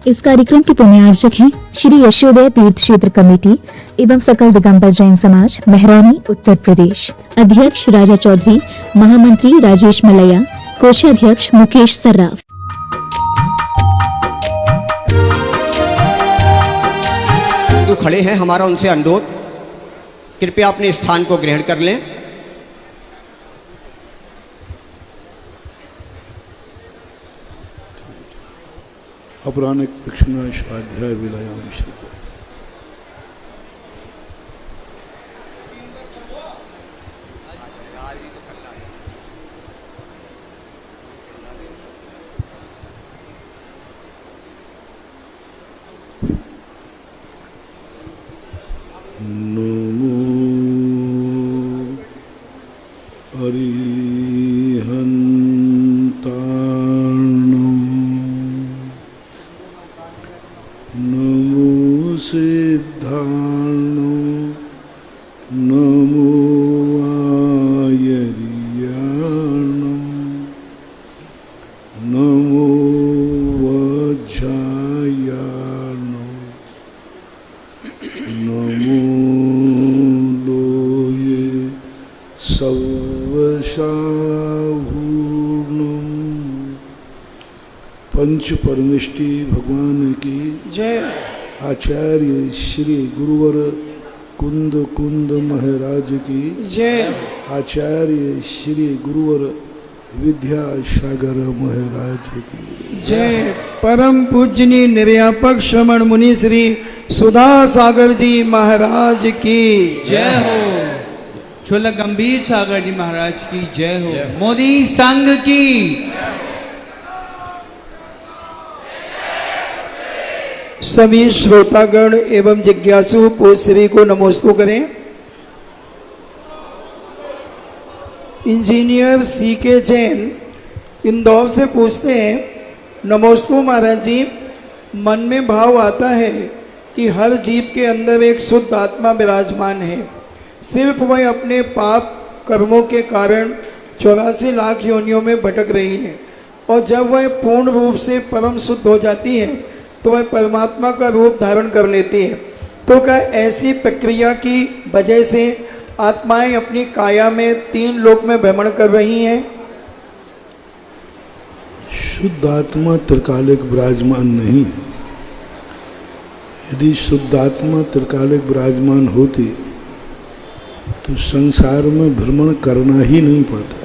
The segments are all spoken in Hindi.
इस कार्यक्रम के पुण्यार्चक हैं श्री यशोदय तीर्थ क्षेत्र कमेटी एवं सकल दिगंबर जैन समाज महरौनी उत्तर प्रदेश। अध्यक्ष राजा चौधरी, महामंत्री राजेश मलैया, कोषाध्यक्ष मुकेश सर्राफ। जो खड़े हैं हमारा उनसे अनुरोध, कृपया अपने स्थान को ग्रहण कर लें। अपरानिक प्रक्षिणा स्वाध्याय विलयाम श्रद्धा। नमो अरिहंतार्णं, नमो सिद्धार्णं, नमो आयर्यार्णं, नमो वज्रायार्णं, नमो लोये सर्वशाहूर्णं। पंच परमेष्टि भगवान की जय। आचार्य श्री गुरुवर कुंद कुंद महाराज की जय। आचार्य श्री गुरुवर विद्यासागर महाराज की जय। परम पूजनीय निर्व्यापक श्रमण मुनि श्री सुधा सागर जी महाराज की जय हो। छोला गंभीर सागर जी महाराज की जय हो। मोदी संघ की सभी श्रोतागण एवं जिज्ञासु पूज्य श्री को नमोस्तु करें। इंजीनियर सी के जैन इंदौर से पूछते हैं, नमोस्तु महाराज जी, मन में भाव आता है कि हर जीव के अंदर एक शुद्ध आत्मा विराजमान है, सिर्फ वह अपने पाप कर्मों के कारण 84 लाख योनियों में भटक रही है, और जब वह पूर्ण रूप से परम शुद्ध हो जाती है तो वह परमात्मा का रूप धारण कर लेती है। तो क्या ऐसी प्रक्रिया की वजह से आत्माएं अपनी काया में 3 लोक में भ्रमण कर रही हैं? शुद्ध आत्मा त्रिकालिक विराजमान नहीं। यदि शुद्ध आत्मा त्रिकालिक विराजमान होती तो संसार में भ्रमण करना ही नहीं पड़ता।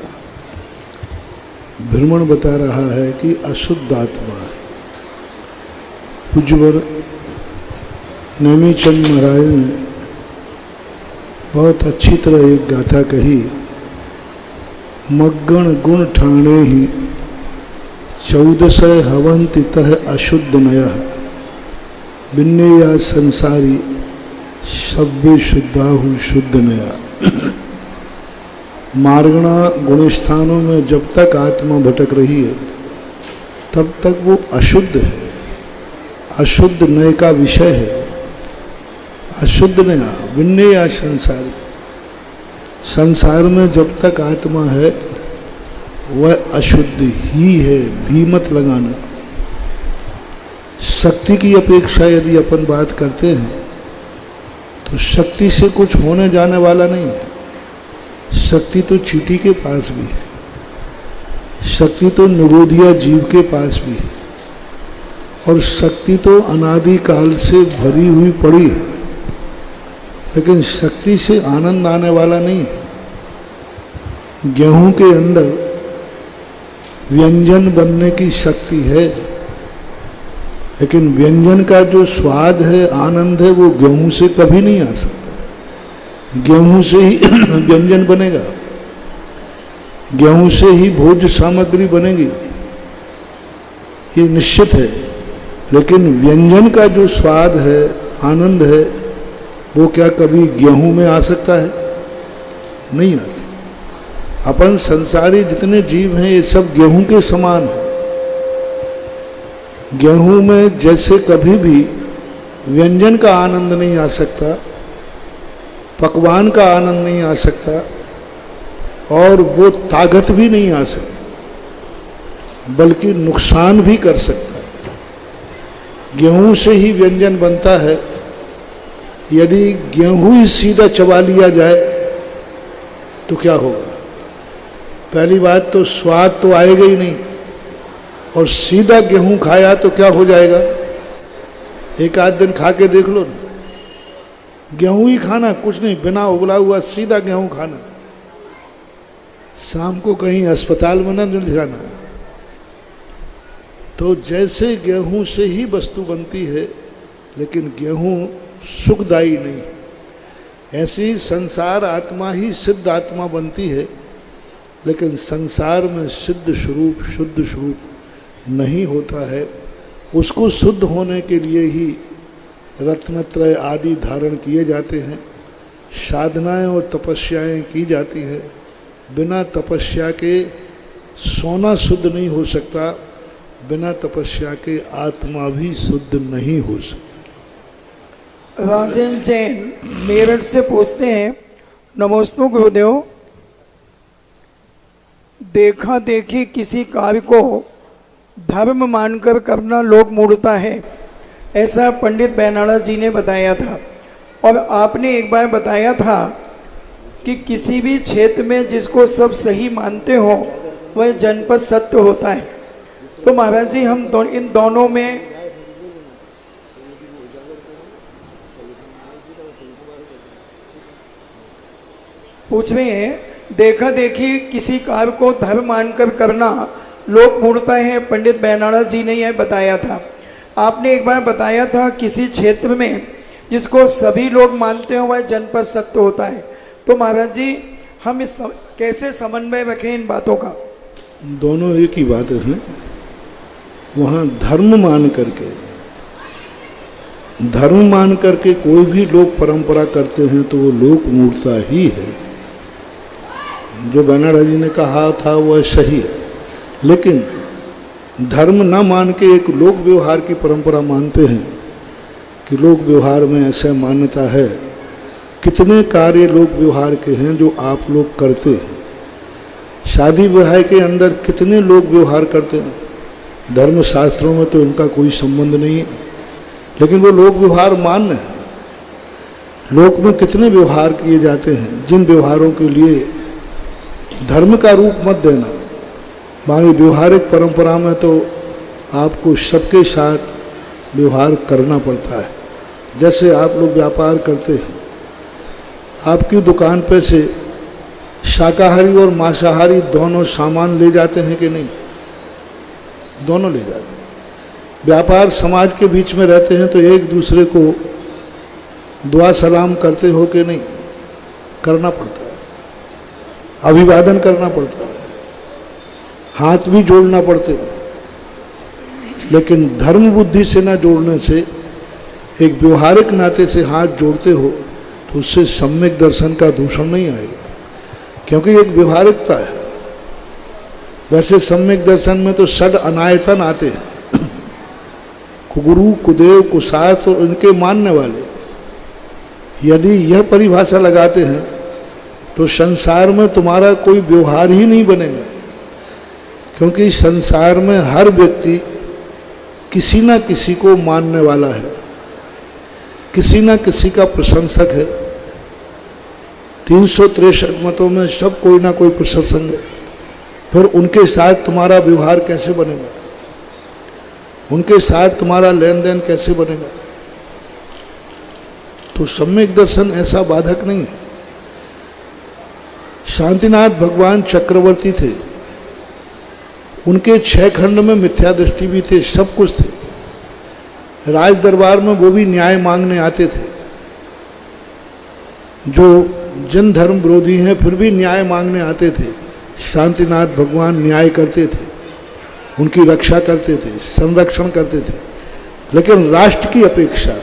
भ्रमण बता रहा है कि अशुद्ध आत्मा है। पूज्यवर नेमीचंद महाराज ने बहुत अच्छी तरह एक गाथा कही, मग्गण गुण ठाणे ही 1400 हवंति तह अशुद्ध नयः, बिन्ने या संसारी सभ्य शुद्धाहु शुद्ध नया। मार्गणा गुणस्थानों में जब तक आत्मा भटक रही है तब तक वो अशुद्ध है, अशुद्ध नय का विषय है। अशुद्ध नया विन्ने या संसारी, संसार में जब तक आत्मा है वह अशुद्ध ही है, भी मत लगाना। शक्ति की अपेक्षा यदि अपन बात करते हैं तो शक्ति से कुछ होने जाने वाला नहीं है। शक्ति तो चींटी के पास भी है, शक्ति तो निरोधिया जीव के पास भी है, और शक्ति तो अनादि काल से भरी हुई पड़ी है, लेकिन शक्ति से आनंद आने वाला नहीं है। गेहूं के अंदर व्यंजन बनने की शक्ति है, लेकिन व्यंजन का जो स्वाद है, आनंद है, वो गेहूं से कभी नहीं आ सकता। गेहूं से ही व्यंजन बनेगा, गेहूं से ही भोज्य सामग्री बनेगी, ये निश्चित है। लेकिन व्यंजन का जो स्वाद है, आनंद है, वो क्या कभी गेहूं में आ सकता है? नहीं आ सकता। अपन संसारी जितने जीव हैं ये सब गेहूं के समान है। गेहूं में जैसे कभी भी व्यंजन का आनंद नहीं आ सकता, पकवान का आनंद नहीं आ सकता, और वो ताकत भी नहीं आ सकती, बल्कि नुकसान भी कर सकता है। गेहूं से ही व्यंजन बनता है। यदि गेहूं ही सीधा चबा लिया जाए तो क्या होगा? पहली बात तो स्वाद तो आएगा ही नहीं, और सीधा गेहूं खाया तो क्या हो जाएगा? एक आध दिन खा के देख लो ना, गेहूं ही खाना, कुछ नहीं, बिना उबला हुआ सीधा गेहूं खाना, शाम को कहीं अस्पताल में न दिखाना। तो जैसे गेहूं से ही वस्तु बनती है, लेकिन गेहूं सुखदायी नहीं, ऐसे ही संसार आत्मा ही सिद्ध आत्मा बनती है, लेकिन संसार में सिद्ध स्वरूप शुद्ध स्वरूप नहीं होता है। उसको शुद्ध होने के लिए ही रत्नत्रय आदि धारण किए जाते हैं, साधनाएं और तपस्याएं की जाती है। बिना तपस्या के सोना शुद्ध नहीं हो सकता, बिना तपस्या के आत्मा भी शुद्ध नहीं हो सकती। राजेंद्र जैन मेरठ से पूछते हैं, नमोस्तु गुरुदेव, देखा देखी किसी कार्य को धर्म मानकर करना लोक मूढ़ता है, ऐसा पंडित बैनाला जी ने बताया था। और आपने एक बार बताया था कि किसी भी क्षेत्र में जिसको सब सही मानते हो वह जनपद सत्य होता है। तो महाराज जी, हम इन दोनों में पूछ रहे हैं, देखा देखी किसी कार्य को धर्म मानकर करना लोक मूढ़ता है, पंडित बैनाला जी ने यह बताया था। आपने एक बार बताया था किसी क्षेत्र में जिसको सभी लोग मानते हो वह जनपद सत्य होता है। तो महाराज जी, हम इस कैसे समन्वय रखें इन बातों का? दोनों एक ही बात है। वहाँ धर्म मान करके कोई भी लोग परंपरा करते हैं तो वो लोक मूढ़ता ही है। जो बैनाला जी ने कहा था वह सही है, लेकिन धर्म न मान के एक लोक व्यवहार की परंपरा मानते हैं कि लोक व्यवहार में ऐसा मान्यता है। कितने कार्य लोक व्यवहार के हैं जो आप लोग करते हैं। शादी विवाह के अंदर कितने लोग व्यवहार करते हैं, धर्म शास्त्रों में तो इनका कोई संबंध नहीं है, लेकिन वो लोक व्यवहार मान्य है। लोक में कितने व्यवहार किए जाते हैं, जिन व्यवहारों के लिए धर्म का रूप मत देना। हमारी व्यवहारिक परंपरा में तो आपको सबके साथ व्यवहार करना पड़ता है। जैसे आप लोग व्यापार करते हैं, आपकी दुकान पे से शाकाहारी और मांसाहारी दोनों सामान ले जाते हैं कि नहीं? दोनों ले जाते हैं। व्यापार समाज के बीच में रहते हैं तो एक दूसरे को दुआ सलाम करते हो कि नहीं? करना पड़ता है, अभिवादन करना पड़ता है, हाथ भी जोड़ना पड़ते हैं। लेकिन धर्म बुद्धि से ना जोड़ने से, एक व्यवहारिक नाते से हाथ जोड़ते हो तो उससे सम्यक दर्शन का दूषण नहीं आएगा, क्योंकि एक व्यवहारिकता है। वैसे सम्यक दर्शन में तो षड अनायतन आते हैं, कुगुरु कुदेव कुसात और इनके मानने वाले। यदि यह परिभाषा लगाते हैं तो संसार में तुम्हारा कोई व्यवहार ही नहीं बनेगा, क्योंकि संसार में हर व्यक्ति किसी ना किसी को मानने वाला है, किसी ना किसी का प्रशंसक है। 363 मतों में सब कोई ना कोई प्रशंसक है। फिर उनके साथ तुम्हारा व्यवहार कैसे बनेगा? उनके साथ तुम्हारा लेन देन कैसे बनेगा? तो सम्यक दर्शन ऐसा बाधक नहीं है। शांतिनाथ भगवान चक्रवर्ती थे, उनके 6 खंड में मिथ्या दृष्टि भी थे, सब कुछ थे। राज दरबार में वो भी न्याय मांगने आते थे। जो जन धर्म विरोधी हैं फिर भी न्याय मांगने आते थे। शांतिनाथ भगवान न्याय करते थे, उनकी रक्षा करते थे, संरक्षण करते थे, लेकिन राष्ट्र की अपेक्षा,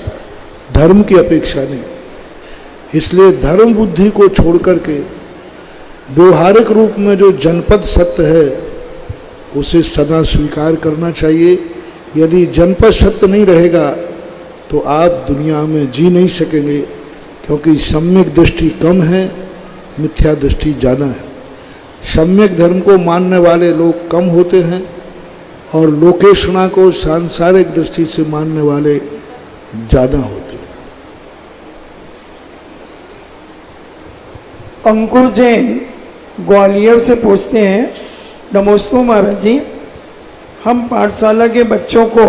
धर्म की अपेक्षा नहीं। इसलिए धर्म बुद्धि को छोड़ करके व्यवहारिक रूप में जो जनपद सत्य है उसे सदा स्वीकार करना चाहिए। यदि जनपद सत्य नहीं रहेगा तो आप दुनिया में जी नहीं सकेंगे, क्योंकि सम्यक दृष्टि कम है, मिथ्या दृष्टि ज़्यादा है। सम्यक धर्म को मानने वाले लोग कम होते हैं और लोकेशना को सांसारिक दृष्टि से मानने वाले ज़्यादा होते हैं। अंकुर जैन ग्वालियर से पूछते हैं, नमोस्तु महाराज जी, हम पाठशाला के बच्चों को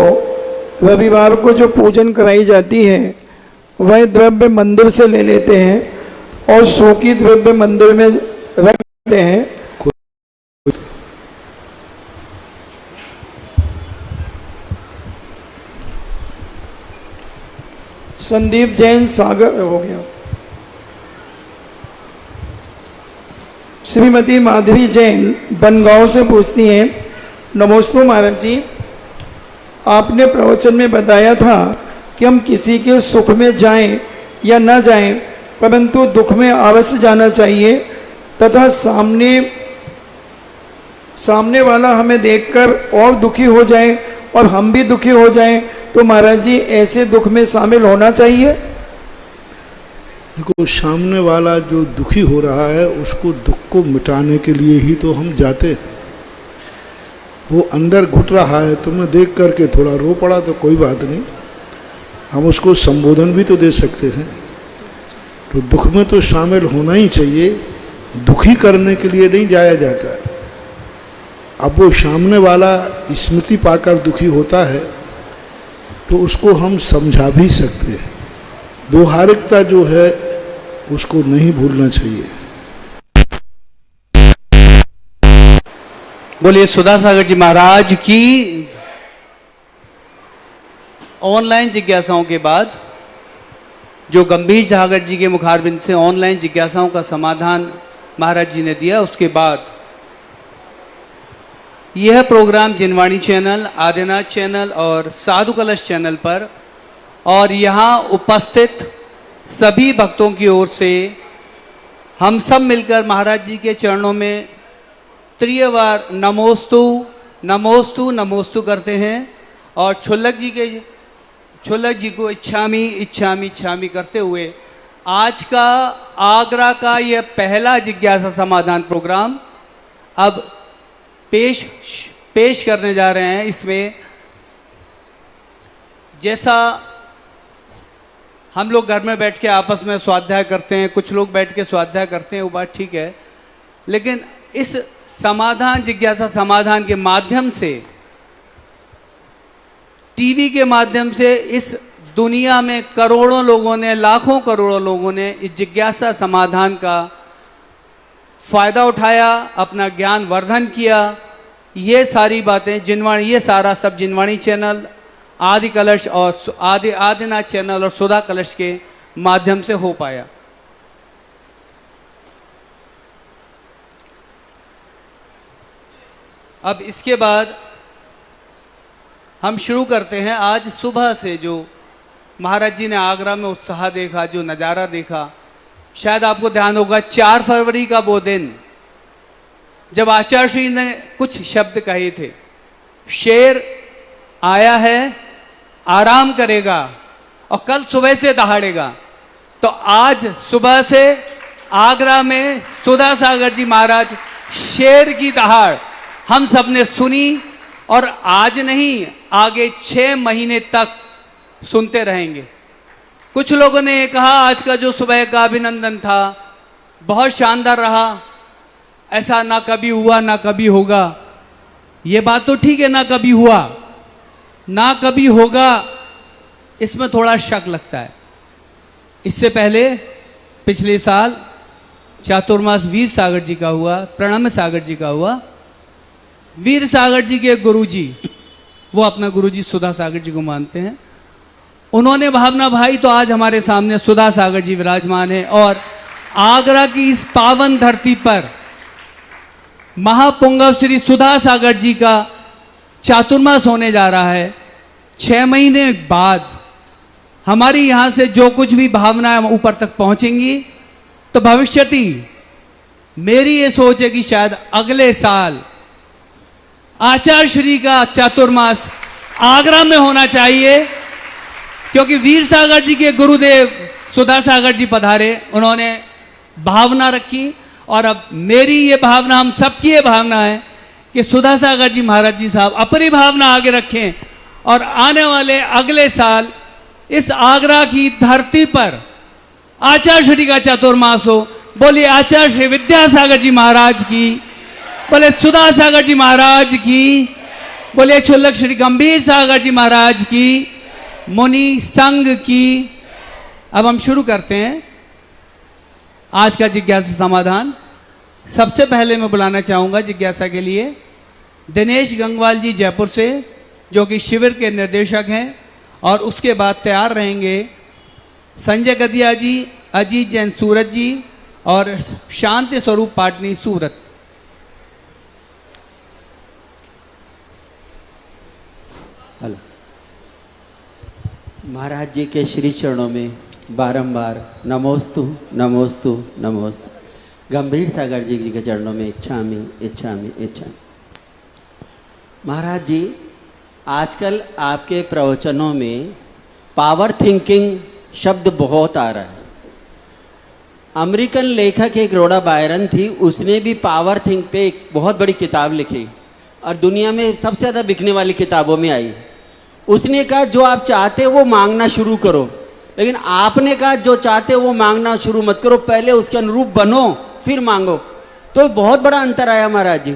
रविवार को जो पूजन कराई जाती है वह द्रव्य मंदिर से ले लेते हैं और शो की द्रव्य मंदिर में रख देते हैं। संदीप जैन सागर हो गया। श्रीमती माधवी जैन बनगांव से पूछती हैं, नमोस्तु महाराज जी, आपने प्रवचन में बताया था कि हम किसी के सुख में जाएं या न जाएं, परंतु दुख में अवश्य जाना चाहिए तथा सामने वाला हमें देखकर और दुखी हो जाए और हम भी दुखी हो जाएं, तो महाराज जी ऐसे दुख में शामिल होना चाहिए? देखो, सामने वाला जो दुखी हो रहा है उसको दुख को मिटाने के लिए ही तो हम जाते हैं। वो अंदर घुट रहा है, तुम्हें देख करके थोड़ा रो पड़ा तो कोई बात नहीं, हम उसको संबोधन भी तो दे सकते हैं। तो दुख में तो शामिल होना ही चाहिए, दुखी करने के लिए नहीं जाया जाता। अब वो सामने वाला स्मृति पाकर दुखी होता है तो उसको हम समझा भी सकते हैं। व्यवहारिकता जो है उसको नहीं भूलना चाहिए। बोलिए सुधा सागर जी महाराज की। ऑनलाइन जिज्ञासाओं के बाद जो गंभीर सागर जी के मुखारबिंद से ऑनलाइन जिज्ञासाओं का समाधान महाराज जी ने दिया, उसके बाद यह प्रोग्राम जिनवाणी चैनल, आदिनाथ चैनल और साधु कलश चैनल पर और यहाँ उपस्थित सभी भक्तों की ओर से हम सब मिलकर महाराज जी के चरणों में त्रियवार नमोस्तु नमोस्तु नमोस्तु करते हैं और छुल्लक जी को इच्छामी इच्छामी इच्छामी करते हुए आज का आगरा का यह पहला जिज्ञासा समाधान प्रोग्राम अब पेश करने जा रहे हैं। इसमें जैसा हम लोग घर में बैठ के आपस में स्वाध्याय करते हैं, कुछ लोग बैठ के स्वाध्याय करते हैं, वो बात ठीक है, लेकिन इस समाधान जिज्ञासा समाधान के माध्यम से, टीवी के माध्यम से इस दुनिया में करोड़ों लोगों ने, लाखों करोड़ों लोगों ने इस जिज्ञासा समाधान का फायदा उठाया, अपना ज्ञान वर्धन किया। ये सारी बातें जिनवाणी, ये सारा सब जिनवाणी चैनल, आदि कलश और आदिनाथ चैनल और सुधा कलश के माध्यम से हो पाया। अब इसके बाद हम शुरू करते हैं। आज सुबह से जो महाराज जी ने आगरा में उत्साह देखा, जो नज़ारा देखा, शायद आपको ध्यान होगा 4 फरवरी का वो दिन जब आचार्य श्री ने कुछ शब्द कहे थे, शेर आया है, आराम करेगा और कल सुबह से दहाड़ेगा। तो आज सुबह से आगरा में सुधा सागर जी महाराज शेर की दहाड़ हम सब ने सुनी और आज नहीं, आगे 6 महीने तक सुनते रहेंगे। कुछ लोगों ने ये कहा आज का जो सुबह का अभिनंदन था बहुत शानदार रहा, ऐसा ना कभी हुआ ना कभी होगा। ये बात तो ठीक है, ना कभी हुआ ना कभी होगा, इसमें थोड़ा शक लगता है। इससे पहले पिछले साल चातुर्मास वीर सागर जी का हुआ, प्रणम सागर जी का हुआ। वीर सागर जी के गुरुजी, वो अपना गुरुजी सुधा सागर जी को मानते हैं, उन्होंने भावना भाई तो आज हमारे सामने सुधा सागर जी विराजमान है और आगरा की इस पावन धरती पर महापुंगव श्री सुधा सागर जी का चातुर्मास होने जा रहा है। 6 महीने बाद हमारी यहाँ से जो कुछ भी भावनाएं ऊपर तक पहुंचेंगी, तो भविष्यति मेरी ये सोच है कि शायद अगले साल आचार्य श्री का चातुर्मास आगरा में होना चाहिए, क्योंकि वीर सागर जी के गुरुदेव सुधा सागर जी पधारे, उन्होंने भावना रखी और अब मेरी ये भावना, हम सबकी ये भावना है कि सुधा सागर जी महाराज जी साहब अपनी भावना आगे रखें और आने वाले अगले साल इस आगरा की धरती पर आचार्य श्री का चातुर्मास हो। बोलिए आचार्य श्री विद्यासागर जी महाराज की, बोले सुधा सागर जी महाराज की, बोले क्षुल्लक श्री गंभीर सागर जी महाराज की, मुनि संघ की। अब हम शुरू करते हैं आज का जिज्ञासा समाधान। सबसे पहले मैं बुलाना चाहूंगा जिज्ञासा के लिए दिनेश गंगवाल जी जयपुर से, जो कि शिविर के निर्देशक हैं, और उसके बाद तैयार रहेंगे संजय गदिया जी, अजीत जैन सूरत जी और शांति स्वरूप पाटनी सूरत। हेलो। महाराज जी के श्री चरणों में बारंबार नमोस्तु नमोस्तु नमोस्तु। गंभीर सागर जी के चरणों में इच्छामि इच्छामि इच्छामि। महाराज जी, आजकल आपके प्रवचनों में पावर थिंकिंग शब्द बहुत आ रहा है। अमेरिकन लेखक एक रोडा बायरन थी, उसने भी पावर थिंक पे एक बहुत बड़ी किताब लिखी और दुनिया में सबसे ज़्यादा बिकने वाली किताबों में आई। उसने कहा जो आप चाहते हो वो मांगना शुरू करो, लेकिन आपने कहा जो चाहते हो वो मांगना शुरू मत करो, पहले उसके अनुरूप बनो फिर मांगो। तो बहुत बड़ा अंतर आया महाराज जी।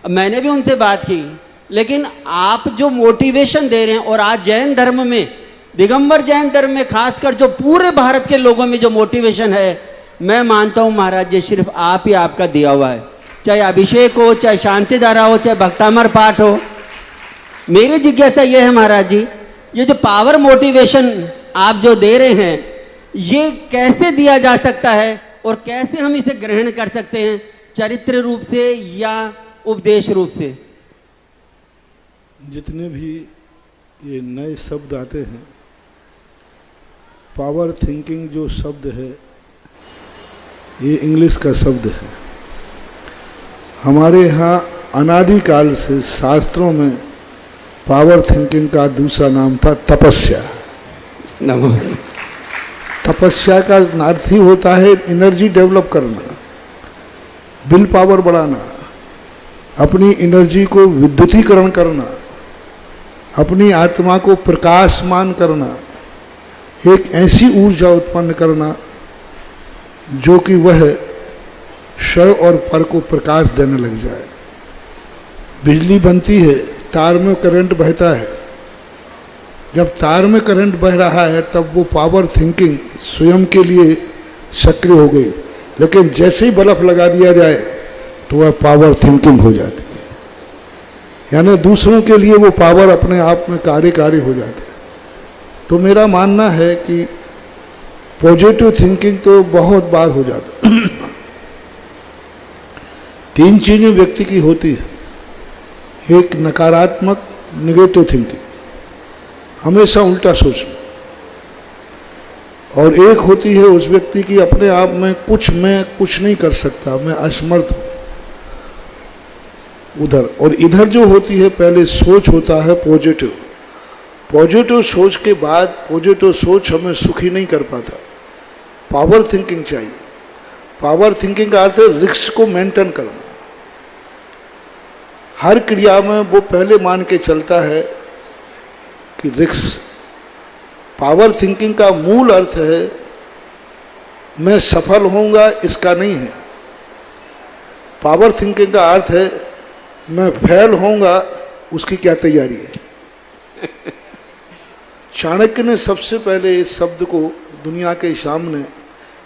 मैंने भी उनसे बात की, लेकिन आप जो मोटिवेशन दे रहे हैं, और आज जैन धर्म में, दिगंबर जैन धर्म में खासकर जो पूरे भारत के लोगों में जो मोटिवेशन है, मैं मानता हूँ महाराज जी सिर्फ आप ही आपका दिया हुआ है। चाहे अभिषेक हो, चाहे शांति धारा हो, चाहे भक्तामर पाठ हो। मेरी जिज्ञासा ये है महाराज जी, ये जो पावर मोटिवेशन आप जो दे रहे हैं, ये कैसे दिया जा सकता है और कैसे हम इसे ग्रहण कर सकते हैं, चरित्र रूप से या उपदेश रूप से? जितने भी ये नए शब्द आते हैं, पावर थिंकिंग जो शब्द है ये इंग्लिश का शब्द है। हमारे यहाँ अनादिकाल से शास्त्रों में पावर थिंकिंग का दूसरा नाम था तपस्या। नमस्ते। तपस्या का अर्थ ही होता है एनर्जी डेवलप करना, विल पावर बढ़ाना, अपनी एनर्जी को विद्युतीकरण करना, अपनी आत्मा को प्रकाशमान करना, एक ऐसी ऊर्जा उत्पन्न करना जो कि वह स्वयं और पर को प्रकाश देने लग जाए। बिजली बनती है, तार में करंट बहता है। जब तार में करंट बह रहा है तब वो पावर थिंकिंग स्वयं के लिए सक्रिय हो गई, लेकिन जैसे ही बल्ब लगा दिया जाए तो वह पावर थिंकिंग हो जाती है, यानी दूसरों के लिए वो पावर अपने आप में कार्यकारी हो जाती है। तो मेरा मानना है कि पॉजिटिव थिंकिंग तो बहुत बार हो जाता है। तीन चीजें व्यक्ति की होती है, एक नकारात्मक निगेटिव थिंकिंग, हमेशा उल्टा सोचना, और एक होती है उस व्यक्ति की अपने आप में मैं कुछ नहीं कर सकता, मैं असमर्थ हूं, उधर। और इधर जो होती है पहले सोच होता है पॉजिटिव। पॉजिटिव सोच के बाद पॉजिटिव सोच हमें सुखी नहीं कर पाता, पावर थिंकिंग चाहिए। पावर थिंकिंग का अर्थ है रिस्क को मेंटेन करना। हर क्रिया में वो पहले मान के चलता है कि रिस्क। पावर थिंकिंग का मूल अर्थ है मैं सफल होऊंगा इसका नहीं है। पावर थिंकिंग का अर्थ है मैं फेल होऊंगा उसकी क्या तैयारी है। चाणक्य ने सबसे पहले इस शब्द को दुनिया के सामने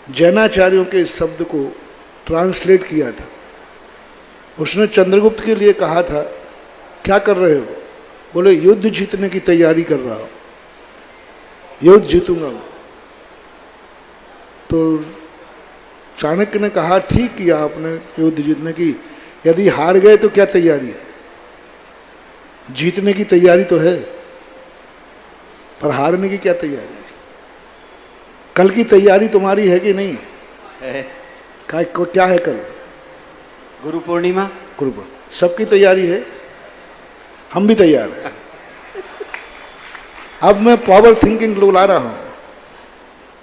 जैनाचार्यों के इस शब्द को ट्रांसलेट किया था। उसने चंद्रगुप्त के लिए कहा था क्या कर रहे हो? बोले युद्ध जीतने की तैयारी कर रहा हूं, युद्ध जीतूंगा मैं। तो चाणक्य ने कहा ठीक किया आपने युद्ध जीतने की, यदि हार गए तो क्या तैयारी है? जीतने की तैयारी तो है, पर हारने की क्या तैयारी है? कल की तैयारी तुम्हारी है कि नहीं है? क्या है कल? गुरु पूर्णिमा। गुरु पूर्णिमा सबकी तैयारी है, हम भी तैयार हैं। अब मैं पावर थिंकिंग ला रहा हूं,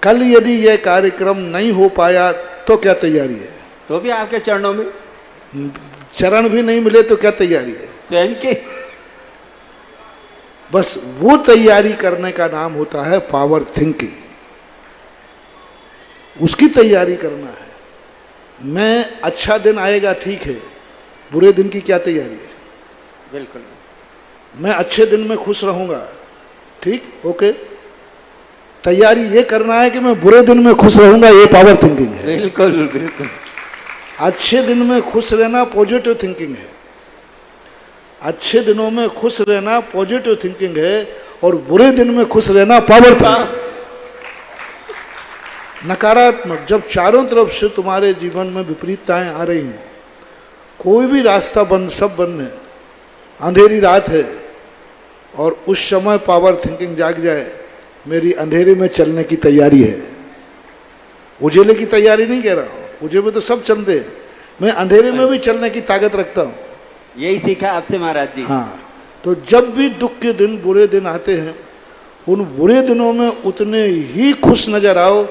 कल यदि यह कार्यक्रम नहीं हो पाया तो क्या तैयारी है? तो भी आपके चरणों में चरण भी नहीं मिले तो क्या तैयारी है? स्वयं के बस वो तैयारी करने का नाम होता है पावर थिंकिंग। उसकी तैयारी करना है। मैं अच्छा दिन आएगा ठीक है, बुरे दिन की क्या तैयारी है? बिल्कुल। मैं अच्छे दिन में खुश रहूंगा, ठीक, ओके। तैयारी ये करना है कि मैं बुरे दिन में खुश रहूंगा, ये पावर थिंकिंग है। बिल्कुल बिल्कुल। अच्छे दिन में खुश रहना पॉजिटिव थिंकिंग है। अच्छे दिनों में खुश रहना पॉजिटिव थिंकिंग है, और बुरे दिन में खुश रहना पावर थिंकिंग। नकारात्मक, जब चारों तरफ से तुम्हारे जीवन में विपरीतताएं आ रही हैं, कोई भी रास्ता बंद, सब बंद है, अंधेरी रात है, और उस समय पावर थिंकिंग जाग जाए, मेरी अंधेरे में चलने की तैयारी है। उजेले की तैयारी नहीं कह रहा हूं, उजेले में तो सब चलते हैं, मैं अंधेरे में भी चलने की ताकत रखता हूं। यही सीखा आपसे महाराज जी। हाँ, तो जब भी दुख के दिन, बुरे दिन आते हैं, उन बुरे दिनों में उतने ही खुश नजर आओ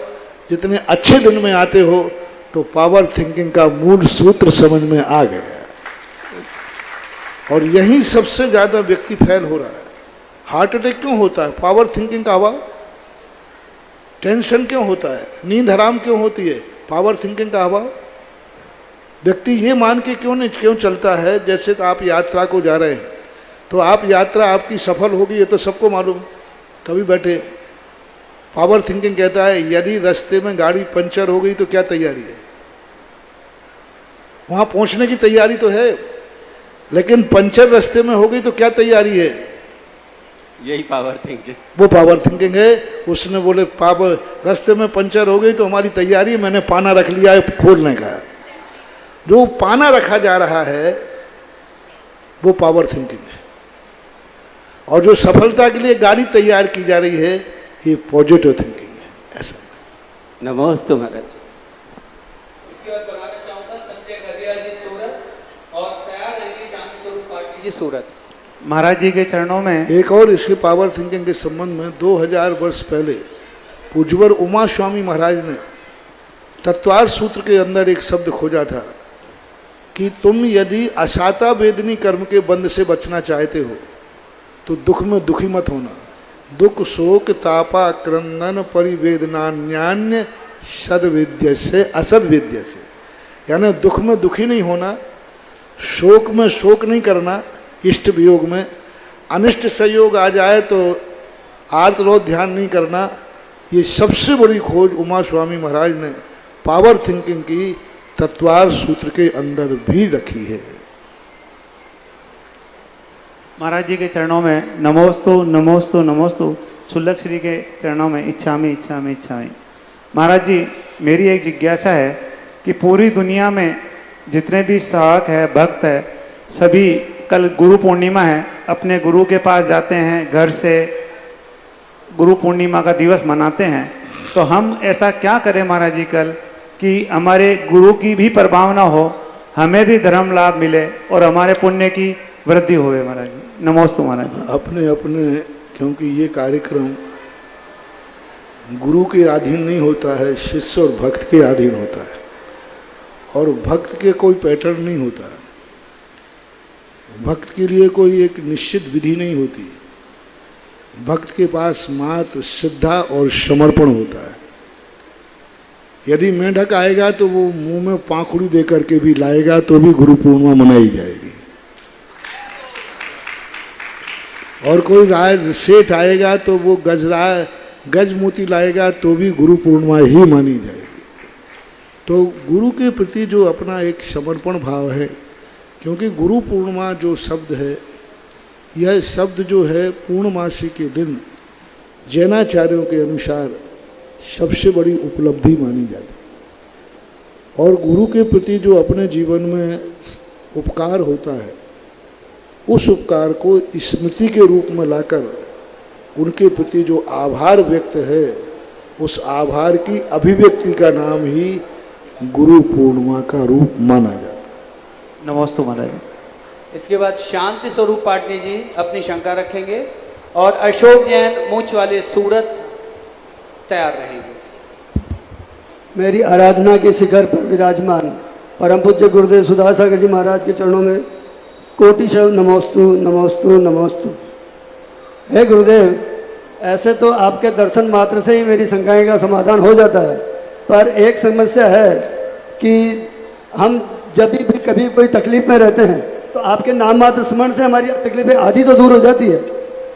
जितने अच्छे दिन में आते हो, तो पावर थिंकिंग का मूल सूत्र समझ में आ गया। और यही सबसे ज्यादा व्यक्ति फेल हो रहा है। हार्ट अटैक क्यों होता है? पावर थिंकिंग का अभाव। टेंशन क्यों होता है? नींद हराम क्यों होती है? पावर थिंकिंग का अभाव। व्यक्ति ये मान के क्यों चलता है, जैसे तो आप यात्रा को जा रहे हैं, तो आप यात्रा आपकी सफल होगी ये तो सबको मालूम, तभी बैठे। पावर थिंकिंग कहता है यदि रास्ते में गाड़ी पंचर हो गई तो क्या तैयारी है? वहां पहुंचने की तैयारी तो है, लेकिन पंचर रास्ते में हो गई तो क्या तैयारी है? यही पावर थिंकिंग। वो पावर थिंकिंग है। उसने बोले पावर, रास्ते में पंचर हो गई तो हमारी तैयारी, मैंने पाना रख लिया है खोलने का। जो पाना रखा जा रहा है वो पावर थिंकिंग है, और जो सफलता के लिए गाड़ी तैयार की जा रही है ये पॉजिटिव थिंकिंग है। ऐसा नमस्ते महाराज। इसके बाद बुलाना चाहूंगा संजय खदिया जी सूरत, और तैयार रहेंगे शांति स्वरूप पाटिल जी सूरत। महाराज जी के चरणों में एक और इसके पावर थिंकिंग के संबंध में 2000 वर्ष पहले पूज्यवर उमा स्वामी महाराज ने तत्वार सूत्र के अंदर एक शब्द खोजा था कि तुम यदि असाता वेदनी कर्म के बंध से बचना चाहते हो तो दुख में दुखी मत होना। दुख शोक तापा क्रंदन परिवेदनान्यान्य सद्विद्य से असद्विद्य से, यानी दुख में दुखी नहीं होना, शोक में शोक नहीं करना, इष्ट वियोग में, अनिष्ट संयोग आ जाए तो आर्तरोध ध्यान नहीं करना। ये सबसे बड़ी खोज उमा स्वामी महाराज ने पावर थिंकिंग की तत्वार सूत्र के अंदर भी रखी है। महाराज जी के चरणों में नमोस्तु नमोस्तु नमोस्तु, शुल्लक श्री के चरणों में इच्छामि इच्छामि इच्छामि। महाराज जी, मेरी एक जिज्ञासा है कि पूरी दुनिया में जितने भी साधक है, भक्त है, सभी कल गुरु पूर्णिमा है, अपने गुरु के पास जाते हैं, घर से गुरु पूर्णिमा का दिवस मनाते हैं। तो हम ऐसा क्या करें महाराज जी कल कि हमारे गुरु की भी प्रभावना हो, हमें भी धर्म लाभ मिले और हमारे पुण्य की वृद्धि होवे। महाराज जी नमोस्तु। महाराज जी अपने अपने, क्योंकि ये कार्यक्रम गुरु के अधीन नहीं होता है, शिष्य और भक्त के अधीन होता है, और भक्त के कोई पैटर्न नहीं होता है। भक्त के लिए कोई एक निश्चित विधि नहीं होती। भक्त के पास मात्र श्रद्धा और समर्पण होता है। यदि मेंढक आएगा तो वो मुंह में पाखुड़ी दे करके भी लाएगा तो भी गुरु पूर्णिमा मनाई जाएगी, और कोई राय सेठ आएगा तो वो गजमोती लाएगा तो भी गुरु पूर्णिमा ही मानी जाएगी। तो गुरु के प्रति जो अपना एक समर्पण भाव है, क्योंकि गुरु पूर्णिमा जो शब्द है, यह शब्द जो है पूर्णमासी के दिन जैनाचार्यों के अनुसार सबसे बड़ी उपलब्धि मानी जाती। और गुरु के प्रति जो अपने जीवन में उपकार होता है, उस उपकार को स्मृति के रूप में लाकर उनके प्रति जो आभार व्यक्त है, उस आभार की अभिव्यक्ति का नाम ही गुरु पूर्णिमा का रूप माना जाता है। नमोस्तु महाराज। इसके बाद शांति स्वरूप पाटिल जी अपनी शंका रखेंगे, और अशोक जैन मूंछ वाले सूरत तैयार रहेंगे। मेरी आराधना के शिखर पर विराजमान परम पूज्य गुरुदेव सुधा सागर जी महाराज के चरणों में कोटिशव नमोस्तु नमोस्तु नमोस्तु। हे गुरुदेव, ऐसे तो आपके दर्शन मात्र से ही मेरी शंकाएं का समाधान हो जाता है, पर एक समस्या है कि हम जब भी कभी कोई तकलीफ में रहते हैं तो आपके नाम मात्र स्मरण से हमारी तकलीफें आधी तो दूर हो जाती है,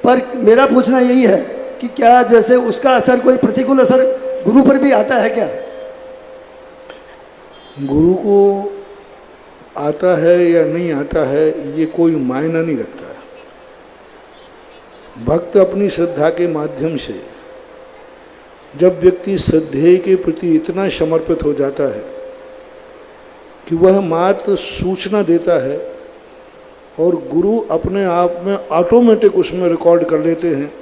पर मेरा पूछना यही है कि क्या जैसे उसका असर, कोई प्रतिकूल असर गुरु पर भी आता है क्या? गुरु को आता है या नहीं आता है ये कोई मायना नहीं रखता है। भक्त अपनी श्रद्धा के माध्यम से, जब व्यक्ति श्रद्धेय के प्रति इतना समर्पित हो जाता है कि वह मात्र सूचना देता है और गुरु अपने आप में ऑटोमेटिक उसमें रिकॉर्ड कर लेते हैं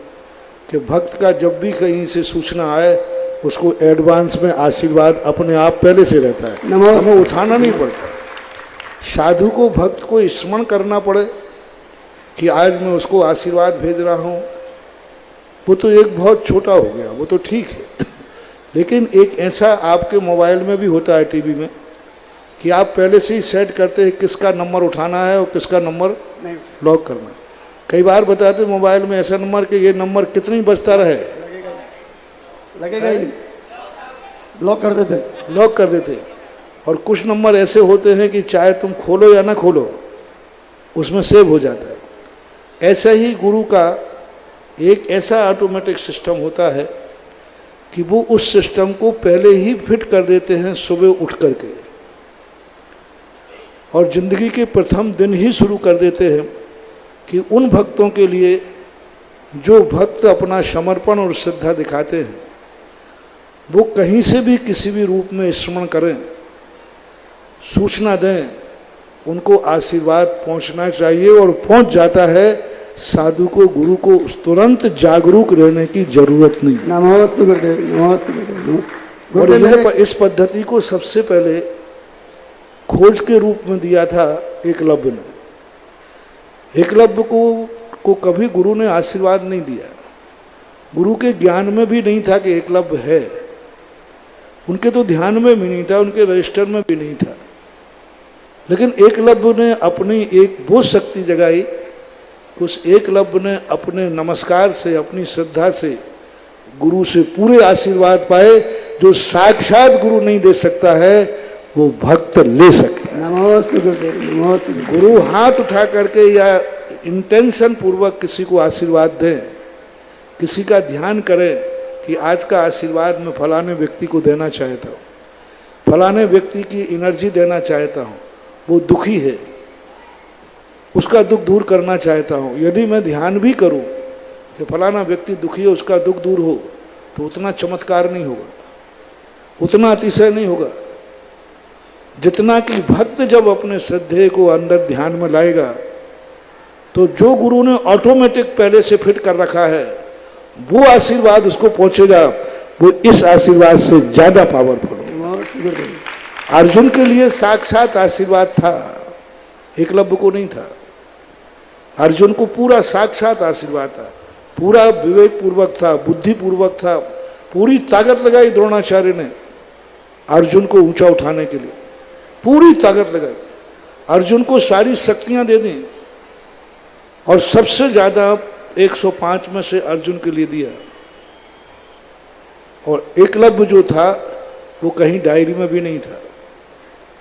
कि भक्त का जब भी कहीं से सूचना आए उसको एडवांस में आशीर्वाद अपने आप पहले से रहता है, हमें उठाना नहीं पड़ता। साधु को, भक्त को स्मरण करना पड़े कि आज मैं उसको आशीर्वाद भेज रहा हूँ, वो तो एक बहुत छोटा हो गया, वो तो ठीक है। लेकिन एक ऐसा आपके मोबाइल में भी होता है, टीवी में, कि आप पहले से ही सेट करते हैं किसका नंबर उठाना है और किसका नंबर लॉक करना है। कई बार बताते मोबाइल में ऐसा नंबर कि ये नंबर कितनी बजता रहे, लगेगा ही नहीं, ब्लॉक कर देते, लॉक कर देते। और कुछ नंबर ऐसे होते हैं कि चाहे तुम खोलो या ना खोलो उसमें सेव हो जाता है। ऐसा ही गुरु का एक ऐसा ऑटोमेटिक सिस्टम होता है कि वो उस सिस्टम को पहले ही फिट कर देते हैं सुबह उठ करके, और जिंदगी के प्रथम दिन ही शुरू कर देते हैं कि उन भक्तों के लिए जो भक्त अपना समर्पण और श्रद्धा दिखाते हैं वो कहीं से भी किसी भी रूप में स्मरण करें, सूचना दें, उनको आशीर्वाद पहुंचना चाहिए और पहुंच जाता है। साधु को, गुरु को तुरंत जागरूक रहने की जरूरत नहीं। नमोस्तु गुरुदेव, नमोस्तु गुरुदेव। और इस पद्धति को सबसे पहले खोज के रूप में दिया था एकलव्य ने। एकलव्य को कभी गुरु ने आशीर्वाद नहीं दिया, गुरु के ज्ञान में भी नहीं था कि एकलव्य है, उनके तो ध्यान में भी नहीं था, उनके रजिस्टर में भी नहीं था। लेकिन एकलव्य ने अपनी एक वो शक्ति जगाई कि उस एकलव्य ने अपने नमस्कार से, अपनी श्रद्धा से गुरु से पूरे आशीर्वाद पाए। जो साक्षात गुरु नहीं दे सकता है वो भक्त ले सके। नमोस्तु गुरुदेव, नमोस्तु। गुरु हाथ उठा करके या इंटेंशन पूर्वक किसी को आशीर्वाद दें, किसी का ध्यान करें कि आज का आशीर्वाद मैं फलाने व्यक्ति को देना चाहता हूँ, फलाने व्यक्ति की एनर्जी देना चाहता हूँ, वो दुखी है, उसका दुख दूर करना चाहता हूँ। यदि मैं ध्यान भी करूँ कि फलाना व्यक्ति दुखी है, उसका दुख दूर हो, तो उतना चमत्कार नहीं होगा, उतना अतिशय नहीं होगा जितना कि भक्त जब अपने श्रद्धेय को अंदर ध्यान में लाएगा तो जो गुरु ने ऑटोमेटिक पहले से फिट कर रखा है वो आशीर्वाद उसको पहुंचेगा, वो इस आशीर्वाद से ज्यादा पावरफुल होगा। अर्जुन के लिए साक्षात आशीर्वाद था, एकलव्य को नहीं था। अर्जुन को पूरा साक्षात आशीर्वाद था, पूरा विवेक पूर्वक था, बुद्धि पूर्वक था, पूरी ताकत लगाई द्रोणाचार्य ने अर्जुन को ऊंचा उठाने के लिए, पूरी ताकत लगाई, अर्जुन को सारी शक्तियां दे दी और सबसे ज्यादा 105 में से अर्जुन के लिए दिया। और एकलव्य जो था वो कहीं डायरी में भी नहीं था,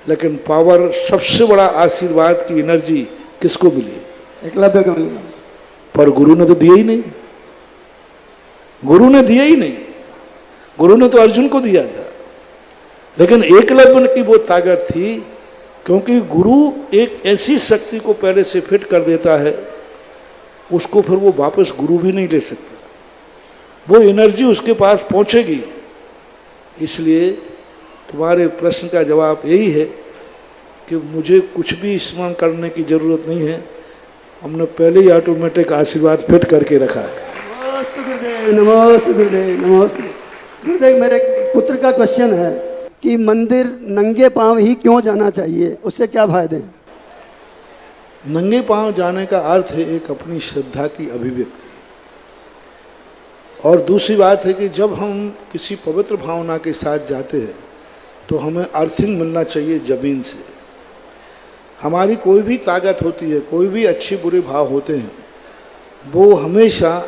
लेकिन पावर, सबसे बड़ा आशीर्वाद की एनर्जी किसको मिली? एकलव्य को मिला। पर गुरु ने तो दिया ही नहीं, गुरु ने दिया ही नहीं, गुरु ने तो अर्जुन को दिया था। लेकिन एकलव्य की वो ताकत थी क्योंकि गुरु एक ऐसी शक्ति को पहले से फिट कर देता है, उसको फिर वो वापस गुरु भी नहीं ले सकता, वो एनर्जी उसके पास पहुंचेगी। इसलिए तुम्हारे प्रश्न का जवाब यही है कि मुझे कुछ भी स्मरण करने की जरूरत नहीं है, हमने पहले ही ऑटोमेटिक आशीर्वाद फिट करके रखा है। नमोस्तु गुरुदेव, नमोस्तु गुरुदेव, नमोस्तु गुरुदेव। मेरे पुत्र का क्वेश्चन है कि मंदिर नंगे पांव ही क्यों जाना चाहिए, उससे क्या फायदे हैं? नंगे पांव जाने का अर्थ है एक अपनी श्रद्धा की अभिव्यक्ति, और दूसरी बात है कि जब हम किसी पवित्र भावना के साथ जाते हैं तो हमें अर्थिंग मिलना चाहिए जमीन से। हमारी कोई भी ताकत होती है, कोई भी अच्छे बुरे भाव होते हैं, वो हमेशा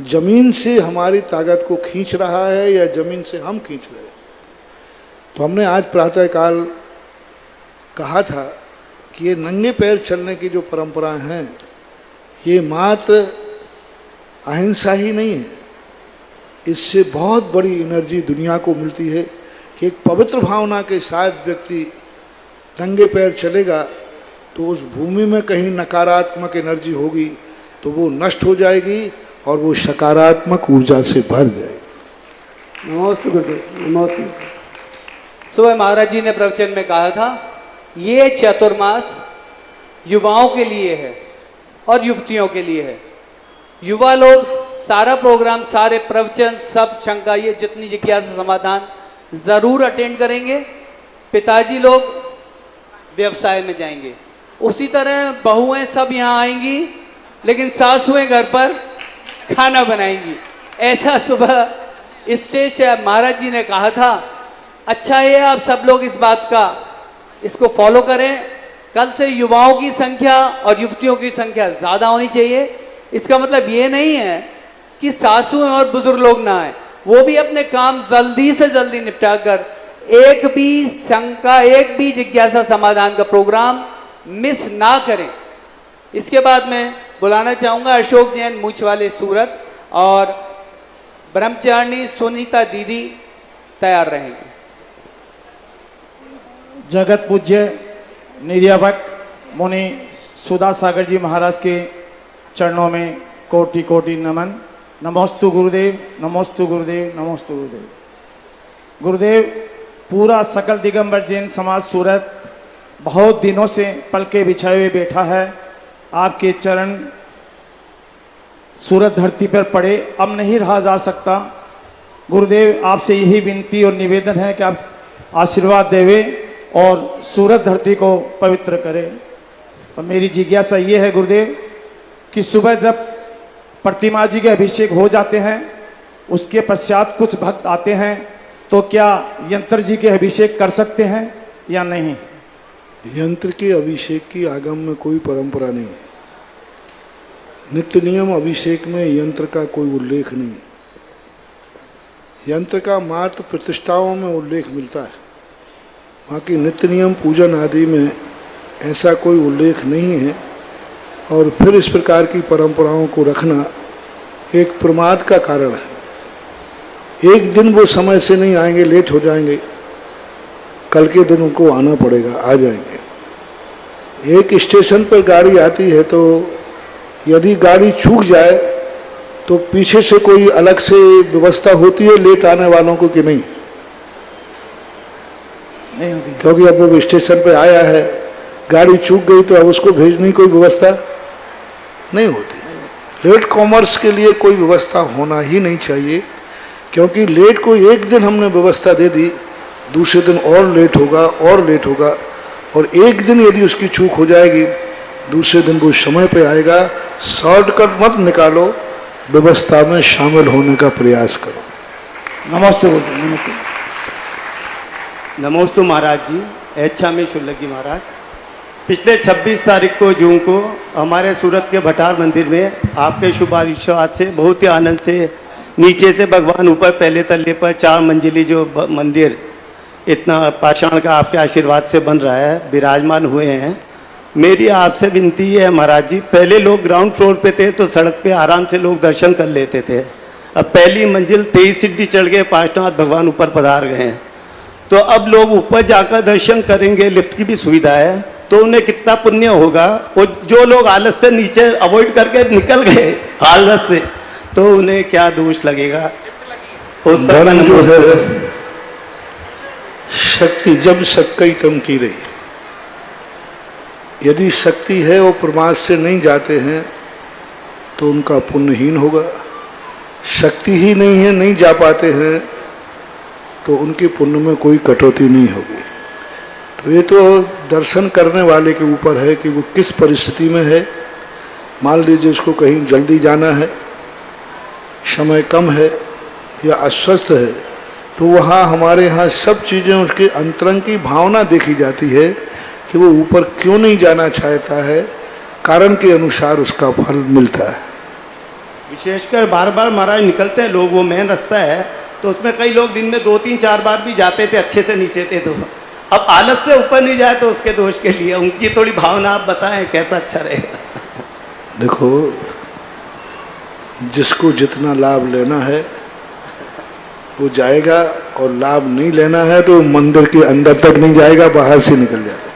जमीन से हमारी ताकत को खींच रहा है या जमीन से हम खींच रहे हैं। तो हमने आज प्रातःकाल कहा था कि ये नंगे पैर चलने की जो परंपरा है, ये मात्र अहिंसा ही नहीं है, इससे बहुत बड़ी एनर्जी दुनिया को मिलती है कि एक पवित्र भावना के साथ व्यक्ति नंगे पैर चलेगा तो उस भूमि में कहीं नकारात्मक एनर्जी होगी तो वो नष्ट हो जाएगी और वो सकारात्मक ऊर्जा से भर जाएगी। नमस्ते गुरुदेव, नमस्ते। सुबह महाराज जी ने प्रवचन में कहा था, ये चतुर्मास युवाओं के लिए है और युवतियों के लिए है। युवा लोग सारा प्रोग्राम, सारे प्रवचन, सब शंका, ये जितनी जिज्ञासा समाधान जरूर अटेंड करेंगे। पिताजी लोग व्यवसाय में जाएंगे, उसी तरह बहुएं सब यहाँ आएंगी, लेकिन सासुएं घर पर खाना बनाएंगी। ऐसा सुबह स्टेज से महाराज जी ने कहा था। अच्छा है आप सब लोग इस बात का इसको फॉलो करें। कल से युवाओं की संख्या और युवतियों की संख्या ज्यादा होनी चाहिए। इसका मतलब ये नहीं है कि सासुएं और बुजुर्ग लोग ना आए, वो भी अपने काम जल्दी से जल्दी निपटा कर एक भी शंका, एक भी जिज्ञासा समाधान का प्रोग्राम मिस ना करें। इसके बाद मैं बुलाना चाहूंगा अशोक जैन मूछ वाले सूरत और ब्रह्मचारिणी सुनीता दीदी तैयार रहेंगे। जगत पूज्य निर्यावक मुनि सुधा सागर जी महाराज के चरणों में कोटि कोटि नमन। नमोस्तु गुरुदेव, नमोस्तु गुरुदेव, नमोस्तु गुरुदेव। गुरुदेव, पूरा सकल दिगंबर जैन समाज सूरत बहुत दिनों से पलके बिछाए हुए बैठा है। आपके चरण सूरत धरती पर पड़े, अब नहीं रहा जा सकता। गुरुदेव, आपसे यही विनती और निवेदन है कि आप आशीर्वाद देवे और सूरत धरती को पवित्र करें। और मेरी जिज्ञासा ये है गुरुदेव कि सुबह जब प्रतिमा जी के अभिषेक हो जाते हैं, उसके पश्चात कुछ भक्त आते हैं, तो क्या यंत्र जी के अभिषेक कर सकते हैं या नहीं? यंत्र के अभिषेक की आगम में कोई परंपरा नहीं है। नित्य नियम अभिषेक में यंत्र का कोई उल्लेख नहीं। यंत्र का मात्र प्रतिष्ठाओं में उल्लेख मिलता है, बाकी नित्य नियम पूजन आदि में ऐसा कोई उल्लेख नहीं है। और फिर इस प्रकार की परंपराओं को रखना एक प्रमाद का कारण है। एक दिन वो समय से नहीं आएंगे, लेट हो जाएंगे, कल के दिन उनको आना पड़ेगा, आ जाएंगे। एक स्टेशन पर गाड़ी आती है तो यदि गाड़ी चूक जाए तो पीछे से कोई अलग से व्यवस्था होती है लेट आने वालों को कि नहीं? नहीं होती, क्योंकि अब वो स्टेशन पर आया है, गाड़ी चूक गई तो अब उसको भेजने की कोई व्यवस्था नहीं होती। लेट कॉमर्स के लिए कोई व्यवस्था होना ही नहीं चाहिए, क्योंकि लेट को एक दिन हमने व्यवस्था दे दी, दूसरे दिन और लेट होगा और लेट होगा, और एक दिन यदि उसकी चूक हो जाएगी दूसरे दिन वो समय पे आएगा। शॉर्टकट मत निकालो, व्यवस्था में शामिल होने का प्रयास करो। नमस्ते गुरुदेव, नमस्ते। नमोस्तु महाराज जी, अच्छा में शुल्लक जी महाराज। पिछले 26 तारीख को जून को हमारे सूरत के भटार मंदिर में आपके शुभ आशीर्वाद से बहुत ही आनंद से नीचे से भगवान ऊपर पहले तल्ले पर 4 मंजिली जो मंदिर इतना पाषाण का आपके आशीर्वाद से बन रहा है, विराजमान हुए हैं। मेरी आपसे विनती है महाराज जी, पहले लोग ग्राउंड फ्लोर पे थे तो सड़क पे आराम से लोग दर्शन कर लेते थे। अब पहली मंजिल 23 सीढ़ी चढ़ गए, 5 भगवान ऊपर पधार गए हैं, तो अब लोग ऊपर जाकर दर्शन करेंगे, लिफ्ट की भी सुविधा है, तो उन्हें कितना पुण्य होगा। और जो लोग आलस से नीचे अवॉइड करके निकल गए आलस से, तो उन्हें क्या दोष लगेगा? धर्म जो है, शक्ति जब सक्कई तम की रही, यदि शक्ति है वो प्रमाद से नहीं जाते हैं तो उनका पुण्यहीन होगा। शक्ति ही नहीं है, नहीं जा पाते हैं, तो उनके पुण्य में कोई कटौती नहीं होगी। तो ये तो दर्शन करने वाले के ऊपर है कि वो किस परिस्थिति में है। मान लीजिए उसको कहीं जल्दी जाना है, समय कम है या अस्वस्थ है, तो वहाँ हमारे यहाँ सब चीज़ें उसके अंतरंग की भावना देखी जाती है कि वो ऊपर क्यों नहीं जाना चाहता है, कारण के अनुसार उसका फल मिलता है। विशेषकर बार बार महाराज निकलते हैं लोग, वो मेन रास्ता है, तो उसमें कई लोग दिन में 2-3-4 बार भी जाते थे, अच्छे से नीचे थे, तो अब आलस से ऊपर नहीं जाए तो उसके दोष के लिए उनकी थोड़ी भावना आप बताएं कैसा अच्छा रहेगा। देखो, जिसको जितना लाभ लेना है वो जाएगा, और लाभ नहीं लेना है तो मंदिर के अंदर तक नहीं जाएगा, बाहर से निकल जाएगा।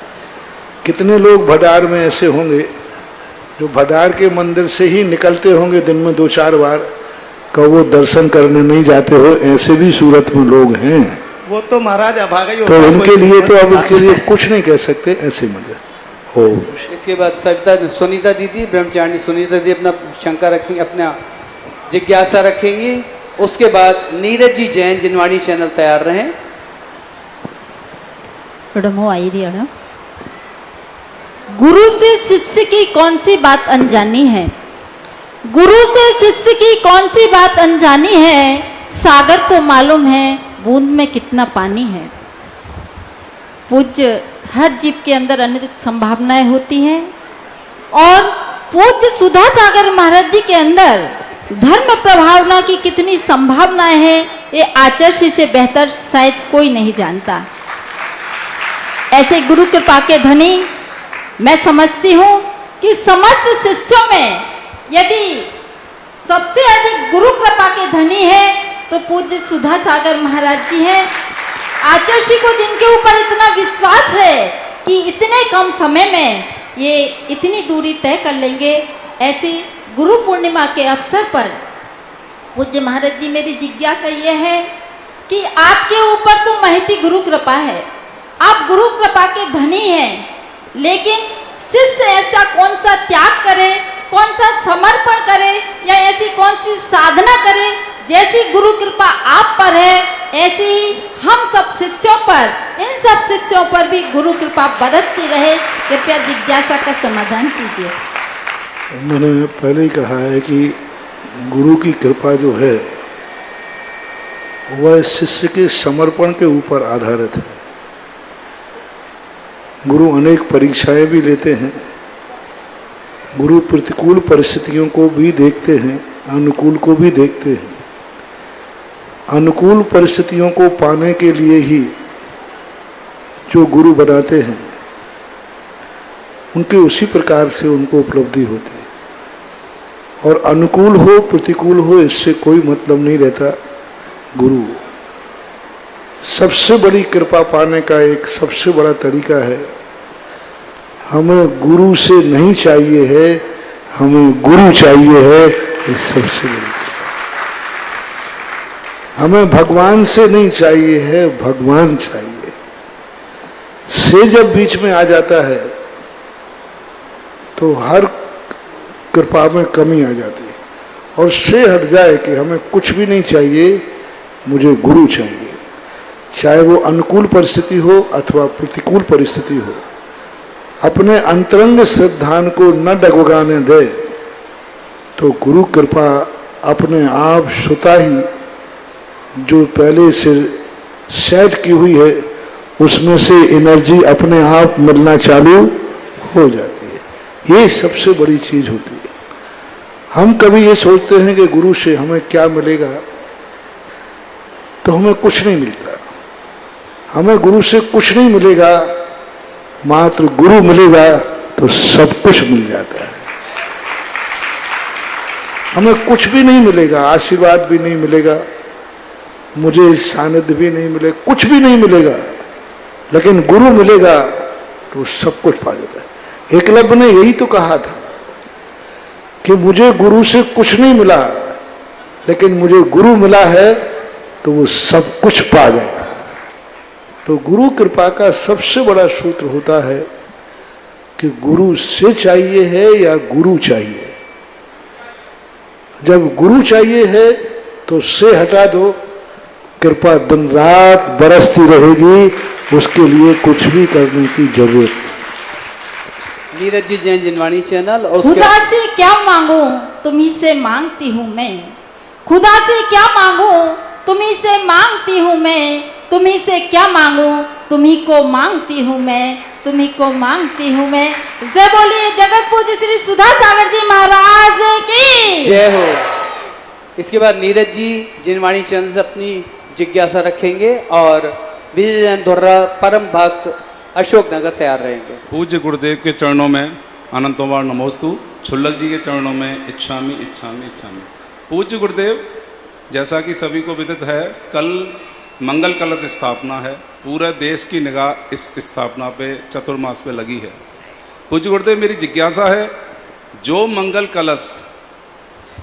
कितने लोग भडार में ऐसे होंगे जो भडार के मंदिर से ही निकलते होंगे दिन में 2-4 बार, कब वो दर्शन करने नहीं जाते हो, ऐसे भी सूरत में लोग हैं। वो तो महाराज अभागा ही तो उनके लिए तो अब उनके लिए कुछ नहीं कह सकते, ऐसे मंदिर हो। इसके बाद सविता सुनीता दीदी, ब्रह्मचारिणी सुनीता दीदी अपना शंका रखेंगे, अपना जिज्ञासा रखेंगी। उसके बाद नीरज जी जैन, जिनवाणी चैनल तैयार रहें। गुरु से शिष्य की कौन सी बात अनजानी है, गुरु से शिष्य की कौन सी बात अनजानी है, सागर को मालूम है बूंद में कितना पानी है। पूज्य, हर जीव के अंदर अनेक संभावनाएं होती हैं, और पूज्य सुधा सागर महाराज जी के अंदर धर्म प्रभावना की कितनी संभावनाएं हैं, ये आचार्य से बेहतर शायद कोई नहीं जानता। ऐसे गुरु कृपा के धनी मैं समझती हूँ कि समस्त शिष्यों में यदि सबसे अधिक गुरु कृपा के धनी है तो पूज्य सुधा सागर महाराज जी हैं। आचार्य को जिनके ऊपर इतना विश्वास है कि इतने कम समय में ये इतनी दूरी तय कर लेंगे, ऐसी गुरु पूर्णिमा के अवसर पर पूज्य महाराज जी, मेरी जिज्ञासा ये है कि आपके ऊपर तो महती गुरु कृपा है, आप गुरु कृपा के धनी हैं, लेकिन शिष्य ऐसा कौन सा त्याग करे, कौन सा समर्पण करे, या ऐसी कौन सी साधना करे, जैसी गुरु कृपा आप पर है ऐसी ही हम सब शिष्यों पर, इन सब शिष्यों पर भी गुरु कृपा बरसती रहे। कृपया जिज्ञासा का समाधान कीजिए। मैंने पहले ही कहा है कि गुरु की कृपा जो है वह शिष्य के समर्पण के ऊपर आधारित है। गुरु अनेक परीक्षाएं भी लेते हैं, गुरु प्रतिकूल परिस्थितियों को भी देखते हैं, अनुकूल को भी देखते हैं। अनुकूल परिस्थितियों को पाने के लिए ही जो गुरु बनाते हैं उनके उसी प्रकार से उनको उपलब्धि होती है। और अनुकूल हो प्रतिकूल हो इससे कोई मतलब नहीं रहता। गुरु सबसे बड़ी कृपा पाने का एक सबसे बड़ा तरीका है, हमें गुरु से नहीं चाहिए है, हमें गुरु चाहिए है। ये सबसे बड़ी, हमें भगवान से नहीं चाहिए है, भगवान चाहिए। से जब बीच में आ जाता है तो हर कृपा में कमी आ जाती है, और से हट जाए कि हमें कुछ भी नहीं चाहिए, मुझे गुरु चाहिए, चाहे वो अनुकूल परिस्थिति हो अथवा प्रतिकूल परिस्थिति हो। अपने अंतरंग श्रद्धान को न डगमगाने दे तो गुरु कृपा अपने आप स्वतः ही जो पहले से सेट की हुई है उसमें से एनर्जी अपने आप मिलना चालू हो जाती है। ये सबसे बड़ी चीज होती है। हम कभी ये सोचते हैं कि गुरु से हमें क्या मिलेगा, तो हमें कुछ नहीं मिलता। हमें गुरु से कुछ नहीं मिलेगा, मात्र गुरु मिलेगा तो सब कुछ मिल जाता है। हमें कुछ भी नहीं मिलेगा, आशीर्वाद भी नहीं मिलेगा, मुझे सानिध्य भी नहीं मिलेगा, कुछ भी नहीं मिलेगा, लेकिन गुरु मिलेगा तो सब कुछ पा जाता है। एकलव्य ने यही तो कहा था कि मुझे गुरु से कुछ नहीं मिला, लेकिन मुझे गुरु मिला है तो वो सब कुछ पा जाएगा। तो गुरु कृपा का सबसे बड़ा सूत्र होता है कि गुरु से चाहिए है या गुरु चाहिए। जब गुरु चाहिए है तो से हटा दो, कृपा दिन रात बरसती रहेगी, उसके लिए कुछ भी करने की जरूरत नहीं। नीरज जी जैन, जिनवाणी चैनल। और खुदा से क्या मांगू तुम्ही से मांगती हूँ मैं, खुदा से क्या मांगू तुम्ही से मांगती हूँ मैं, तुम्ही से क्या मांगू तुम्ही को मांगती हूँ मैं। तुम्ही को मांगती हूँ मैं। जय बोलिए जगत पूज्य श्री सुधा सागर जी महाराज की जय हो। इसके बाद नीरज जी जिनवाणी चंद से अपनी जिज्ञासा रखेंगे और विजय जैन धुर्रा परम भक्त अशोकनगर तैयार रहेंगे। पूज्य गुरुदेव के चरणों में अनंतवार नमोस्तु, छुल्लक जी के चरणों में इच्छामी इच्छामी इच्छामी। पूज्य गुरुदेव, जैसा कि सभी को विदित है, कल मंगल कलश स्थापना है। पूरे देश की निगाह इस स्थापना पे चतुर्मास पे लगी है। पूज्य गुरुदेव, मेरी जिज्ञासा है, जो मंगल कलश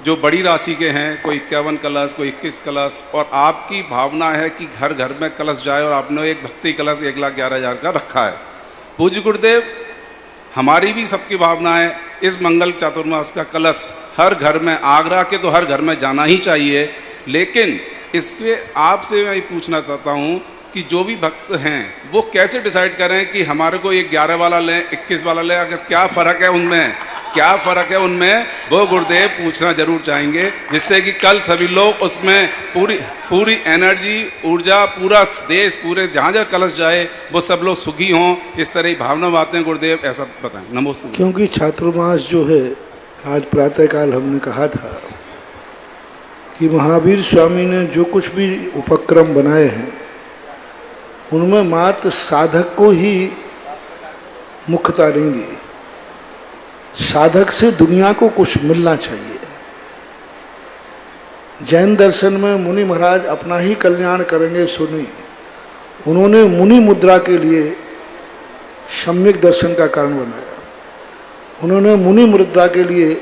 जो बड़ी राशि के हैं, कोई 51 कलश, कोई 21 कलश, और आपकी भावना है कि घर घर में कलश जाए, और आपने एक भक्ति कलश 1,11,000 का रखा है। पूज्य गुरुदेव, हमारी भी सबकी भावना है इस मंगल चातुर्मास का कलश हर घर में, आगरा के तो हर घर में जाना ही चाहिए। लेकिन इसके आपसे मैं पूछना चाहता हूँ कि जो भी भक्त हैं वो कैसे डिसाइड करें कि हमारे को ये 11 वाला लें, 21 वाला लें, अगर क्या फ़र्क है उनमें, क्या फ़र्क है उनमें, वो गुरुदेव पूछना जरूर चाहेंगे, जिससे कि कल सभी लोग उसमें पूरी एनर्जी, ऊर्जा, पूरा देश, पूरे जहाँ जहाँ कलश जाए वो सब लोग सुखी हों, इस तरह की भावना बातें गुरुदेव ऐसा बताएं। नमस्ते। क्योंकि चातुर्मास जो है, आज प्रातःकाल हमने कहा था कि महावीर स्वामी ने जो कुछ भी उपक्रम बनाए हैं उनमें मात्र साधक को ही मुख्यता नहीं दी। साधक से दुनिया को कुछ मिलना चाहिए। जैन दर्शन में मुनि महाराज अपना ही कल्याण करेंगे सुनिए। उन्होंने मुनि मुद्रा के लिए सम्यक दर्शन का कारण बनाया। उन्होंने मुनि मुद्रा के लिए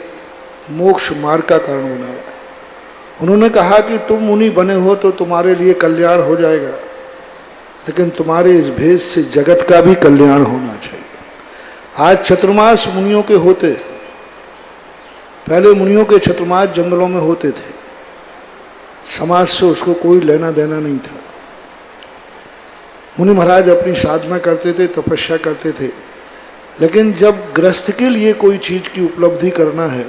मोक्ष मार्ग का कारण बनाया। उन्होंने कहा कि तुम मुनि बने हो तो तुम्हारे लिए कल्याण हो जाएगा, लेकिन तुम्हारे इस भेद से जगत का भी कल्याण होना चाहिए। आज चतुर्मास मुनियों के होते, पहले मुनियों के चतुर्मास जंगलों में होते थे, समाज से उसको कोई लेना देना नहीं था। मुनि महाराज अपनी साधना करते थे, तपस्या करते थे, लेकिन जब गृहस्थ के लिए कोई चीज की उपलब्धि करना है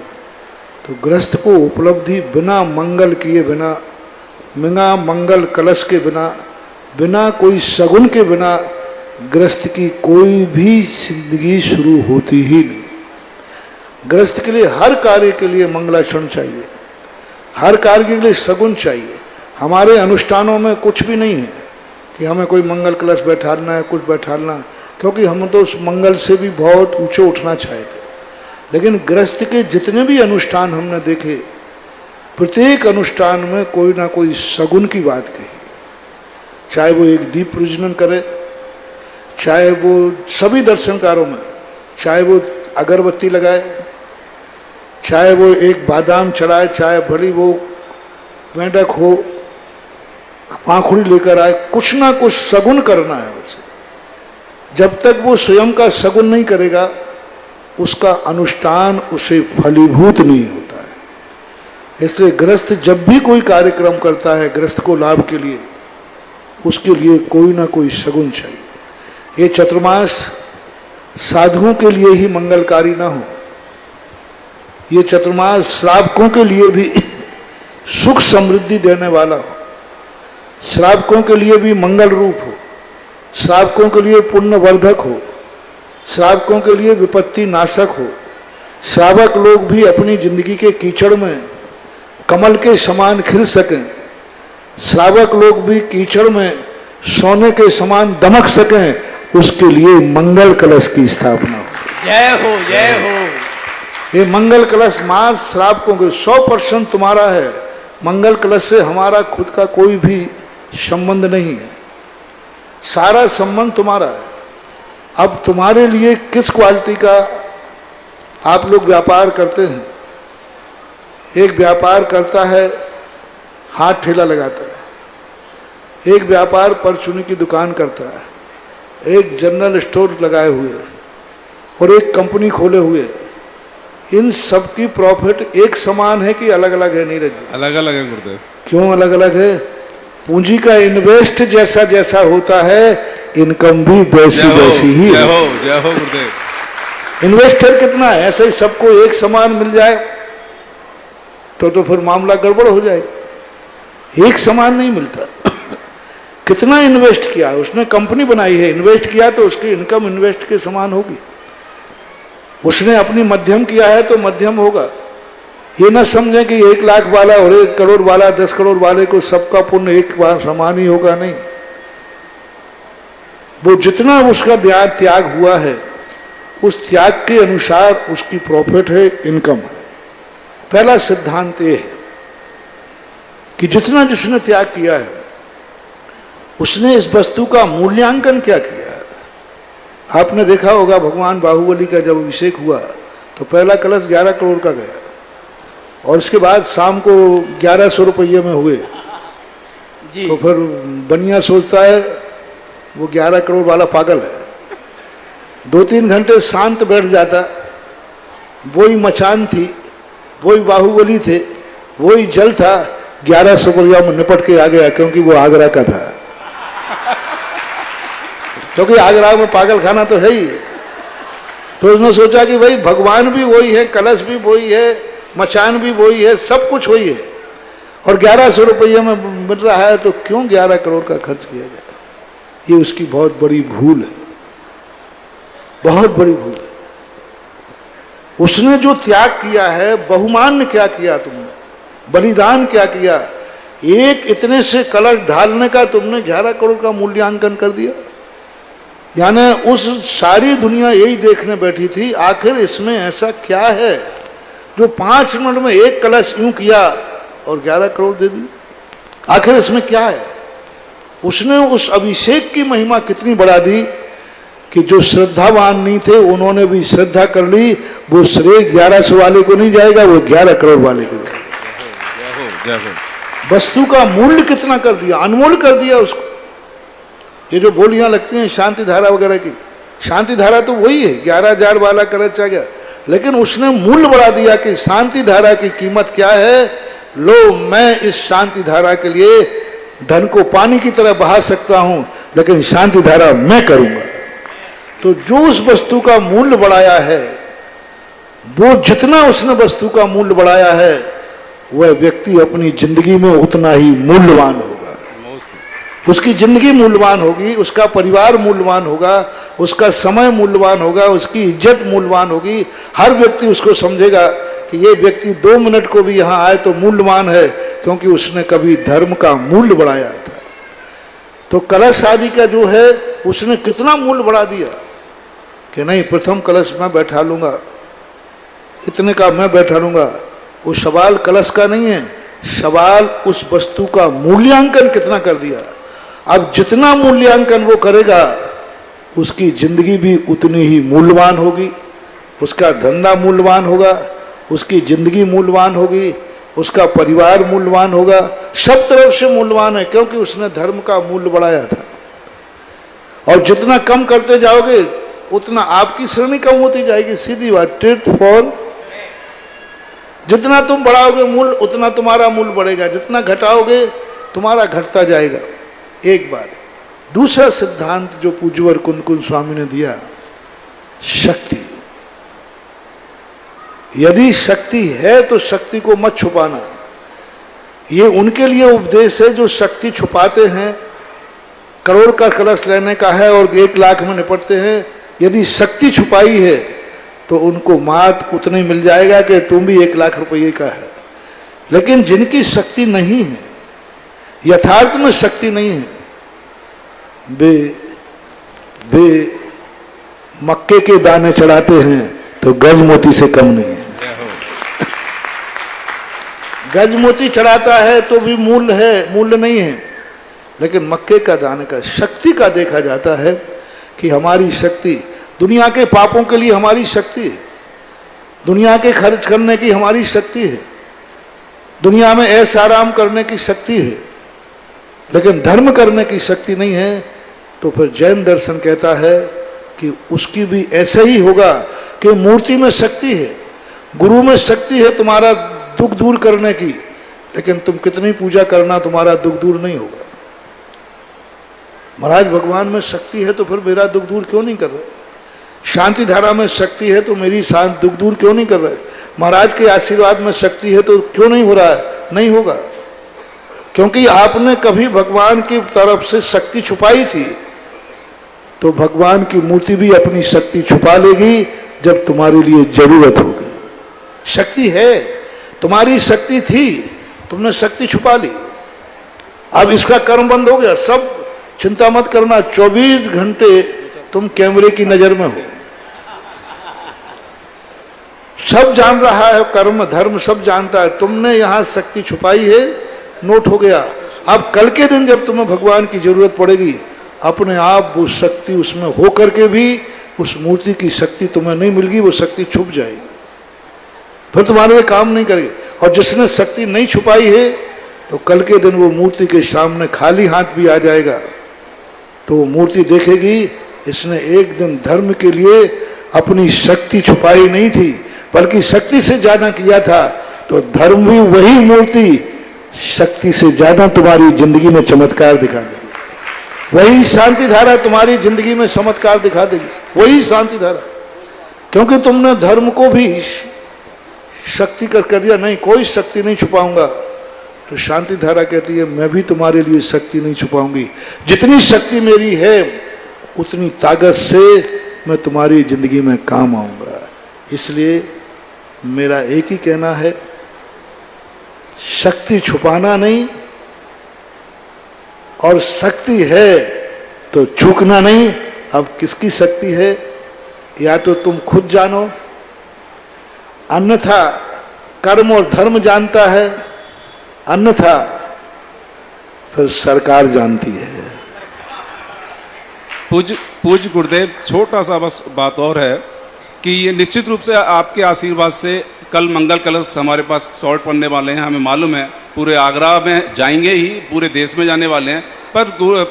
तो गृहस्थ को उपलब्धि बिना मंगल किए, बिना मंगल कलश के बिना, बिना कोई सगुन के बिना गृहस्थ की कोई भी जिंदगी शुरू होती ही नहीं। गृहस्थ के लिए हर कार्य के लिए मंगलाचरण चाहिए, हर कार्य के लिए सगुन चाहिए। हमारे अनुष्ठानों में कुछ भी नहीं है कि हमें कोई मंगल कलश बैठाना है, कुछ बैठाना, क्योंकि हम तो उस मंगल से भी बहुत ऊंचे उठना चाहते। लेकिन गृहस्थ के जितने भी अनुष्ठान हमने देखे, प्रत्येक अनुष्ठान में कोई ना कोई सगुन की बात कही। चाहे वो एक दीप प्रज्वलन करे, चाहे वो सभी दर्शनकारों में, चाहे वो अगरबत्ती लगाए, चाहे वो एक बादाम चढ़ाए, चाहे भली वो मेंढक हो, पाखुड़ी लेकर आए, कुछ ना कुछ सगुन करना है उसे। जब तक वो स्वयं का सगुन नहीं करेगा, उसका अनुष्ठान उसे फलीभूत नहीं होता है। इसलिए गृहस्थ जब भी कोई कार्यक्रम करता है गृहस्थ को लाभ के लिए, उसके लिए कोई ना कोई सगुन चाहिए। ये चतुर्मास साधुओं के लिए ही मंगलकारी ना हो, ये चतुर्मास श्रावकों के लिए भी सुख समृद्धि देने वाला हो, श्रावकों के लिए भी मंगल रूप हो, श्रावकों के लिए पुण्यवर्धक हो, श्रावकों के लिए विपत्ति नाशक हो। श्रावक लोग भी अपनी जिंदगी के कीचड़ में कमल के समान खिल सकें, श्रावक लोग भी कीचड़ में सोने के समान दमक सकें, उसके लिए मंगल कलश की स्थापना हो। जय हो, जय हो। ये मंगल कलश मार श्रावकों के 100% तुम्हारा है। मंगल कलश से हमारा खुद का कोई भी संबंध नहीं है, सारा संबंध तुम्हारा है। अब तुम्हारे लिए किस क्वालिटी का आप लोग व्यापार करते हैं। एक व्यापार करता है, हाथ ठेला लगाता है, एक व्यापार परचूनी की दुकान करता है, एक जनरल स्टोर लगाए हुए और एक कंपनी खोले हुए। इन सब की प्रॉफिट एक समान है कि अलग अलग है? नीरज जी, अलग अलग है गुरुदेव। क्यों अलग अलग है? पूंजी का इन्वेस्ट जैसा जैसा होता है, इनकम भी वैसी वैसी ही है। जय हो गुरुदेव। इन्वेस्टर कितना है, ऐसे ही सबको एक समान मिल जाए तो फिर मामला गड़बड़ हो जाए। एक समान नहीं मिलता। कितना इन्वेस्ट किया, उसने कंपनी बनाई है, इन्वेस्ट किया तो उसकी इनकम इन्वेस्ट के समान होगी। उसने अपनी मध्यम किया है तो मध्यम होगा। ये ना समझें कि 1 लाख वाला और 1 करोड़ वाला 10 करोड़ वाले को सबका पुण्य एक बार समान ही होगा, नहीं। वो जितना उसका त्याग हुआ है उस त्याग के अनुसार उसकी प्रॉफिट है, इनकम है। पहला सिद्धांत ये है कि जितना जिसने त्याग किया है उसने इस वस्तु का मूल्यांकन क्या किया है। आपने देखा होगा भगवान बाहुबली का जब अभिषेक हुआ तो पहला कलश 11 करोड़ का गया और उसके बाद शाम को 1100 रुपये में हुए जी। तो फिर बनिया सोचता है वो 11 करोड़ वाला पागल है, 2-3 घंटे शांत बैठ जाता, वही मचान थी, वही बाहुबली थे, वही जल था, 1100 रुपया में निपट के आ गया, क्योंकि वो आगरा का था। क्योंकि आगरा में पागल खाना तो है ही। तो उसने सोचा कि भाई भगवान भी वही है, कलश भी वही है, मचान भी वही है, सब कुछ वही है, और 1100 रुपये में मिल रहा है, तो क्यों 11 करोड़ का खर्च किया जाए। ये उसकी बहुत बड़ी भूल है, बहुत बड़ी भूल है। उसने जो त्याग किया है, बहुमान क्या किया तुमने, बलिदान क्या किया, एक इतने से कलश ढालने का तुमने 11 करोड़ का मूल्यांकन कर दिया। यानी उस सारी दुनिया यही देखने बैठी थी आखिर इसमें ऐसा क्या है जो 5 मिनट में 1 कलश यूं किया और 11 करोड़ दे दिया। आखिर इसमें क्या है। उसने उस अभिषेक की महिमा कितनी बढ़ा दी कि जो श्रद्धावान नहीं थे उन्होंने भी श्रद्धा कर ली। वो श्रेय 1100 वाले को नहीं जाएगा, वो 11 करोड़ वाले को जाएगा। वस्तु का मूल्य कितना कर दिया, अनमोल कर दिया उसको। ये जो बोलियां लगती हैं शांति धारा वगैरह की, शांति धारा तो वही है, 11,000 वाला कलश आ गया, लेकिन उसने मूल्य बढ़ा दिया कि शांति धारा की कीमत क्या है। लो, मैं इस शांति धारा के लिए धन को पानी की तरह बहा सकता हूं, लेकिन शांति धारा मैं करूंगा। तो जो उस वस्तु का मूल्य बढ़ाया है, वो जितना उसने वस्तु का मूल्य बढ़ाया है, वह व्यक्ति अपनी जिंदगी में उतना ही मूल्यवान होगा। उसकी जिंदगी मूल्यवान होगी, उसका परिवार मूल्यवान होगा, उसका समय मूल्यवान होगा, उसकी इज्जत मूल्यवान होगी। हर व्यक्ति उसको समझेगा कि ये व्यक्ति 2 मिनट को भी यहाँ आए तो मूल्यवान है, क्योंकि उसने कभी धर्म का मूल्य बढ़ाया था। तो कलश आदि का जो है उसने कितना मूल्य बढ़ा दिया कि नहीं, प्रथम कलश मैं बैठा लूंगा, इतने का मैं बैठा लूंगा। वो सवाल कलश का नहीं है, सवाल उस वस्तु का मूल्यांकन कितना कर दिया। अब जितना मूल्यांकन वो करेगा उसकी जिंदगी भी उतनी ही मूल्यवान होगी, उसका धंधा मूल्यवान होगा, उसकी जिंदगी मूल्यवान होगी, उसका परिवार मूल्यवान होगा, सब तरफ से मूल्यवान है, क्योंकि उसने धर्म का मूल्य बढ़ाया था। और जितना कम करते जाओगे उतना आपकी श्रेणी कम होती जाएगी। सीधी बात, टिट फॉर, जितना तुम बढ़ाओगे मूल्य उतना तुम्हारा मूल्य बढ़ेगा, जितना घटाओगे तुम्हारा घटता जाएगा। एक बार दूसरा सिद्धांत जो पूज्यवर कुंद स्वामी ने दिया, शक्ति। यदि शक्ति है तो शक्ति को मत छुपाना। ये उनके लिए उपदेश है जो शक्ति छुपाते हैं। करोड़ का कलश लेने का है और 1 लाख में निपटते हैं। यदि शक्ति छुपाई है तो उनको मात उतने मिल जाएगा कि तुम भी 1 लाख रुपये का है। लेकिन जिनकी शक्ति नहीं है, यथार्थ में शक्ति नहीं है, वे मक्के के दाने चढ़ाते हैं तो गज मोती से कम नहीं है। गज मोती चढ़ाता है तो भी मूल्य है, मूल्य नहीं है। लेकिन मक्के का दाने का, शक्ति का देखा जाता है कि हमारी शक्ति दुनिया के पापों के लिए हमारी शक्ति है, दुनिया के खर्च करने की हमारी शक्ति है, दुनिया में ऐश आराम करने की शक्ति है, लेकिन धर्म करने की शक्ति नहीं है। तो फिर जैन दर्शन कहता है कि उसकी भी ऐसा ही होगा कि मूर्ति में शक्ति है, गुरु में शक्ति है तुम्हारा दुख दूर करने की, लेकिन तुम कितनी पूजा करना तुम्हारा दुख दूर नहीं होगा। महाराज भगवान में शक्ति है तो फिर मेरा दुख दूर क्यों नहीं कर रहे। शांति धारा में शक्ति है तो मेरी शांत दुख दूर क्यों नहीं कर रहे। महाराज के आशीर्वाद में शक्ति है तो क्यों नहीं हो रहा है, नहीं होगा। क्योंकि आपने कभी भगवान की तरफ से शक्ति छुपाई थी, तो भगवान की मूर्ति भी अपनी शक्ति छुपा लेगी जब तुम्हारे लिए जरूरत होगी। शक्ति है, तुम्हारी शक्ति थी, तुमने शक्ति छुपा ली। अब इसका कर्म बंद हो गया, सब चिंता मत करना, 24 घंटे तुम कैमरे की नजर में हो। सब जान रहा है, कर्म धर्म सब जानता है, तुमने यहां शक्ति छुपाई है, नोट हो गया। अब कल के दिन जब तुम्हें भगवान की जरूरत पड़ेगी, अपने आप वो शक्ति उसमें हो करके भी उस मूर्ति की शक्ति तुम्हें नहीं मिलेगी, वो शक्ति छुप जाएगी, फिर तुम्हारे लिए काम नहीं करेगी। और जिसने शक्ति नहीं छुपाई है, तो कल के दिन वो मूर्ति के सामने खाली हाथ भी आ जाएगा, तो वो मूर्ति देखेगी इसने एक दिन धर्म के लिए अपनी शक्ति छुपाई नहीं थी, बल्कि शक्ति से ज्यादा किया था। तो धर्म भी वही मूर्ति शक्ति से ज्यादा तुम्हारी जिंदगी में चमत्कार दिखा देगी, वही शांति धारा तुम्हारी जिंदगी में चमत्कार दिखा देगी, वही शांति धारा। क्योंकि तुमने धर्म को भी शक्ति कर दिया, नहीं कोई शक्ति नहीं छुपाऊंगा, तो शांति धारा कहती है मैं भी तुम्हारे लिए शक्ति नहीं छुपाऊंगी, जितनी शक्ति मेरी है उतनी ताकत से मैं तुम्हारी जिंदगी में काम आऊंगा। इसलिए मेरा एक ही कहना है, शक्ति छुपाना नहीं, और शक्ति है तो झुकना नहीं। अब किसकी शक्ति है, या तो तुम खुद जानो, अन्यथा कर्म और धर्म जानता है, अन्यथा फिर सरकार जानती है। पूज्य गुरुदेव, छोटा सा बस बात और है कि ये निश्चित रूप से आपके आशीर्वाद से कल मंगल कलश हमारे पास शॉर्ट पड़ने वाले हैं, हमें मालूम है, पूरे आगरा में जाएंगे ही, पूरे देश में जाने वाले हैं। पर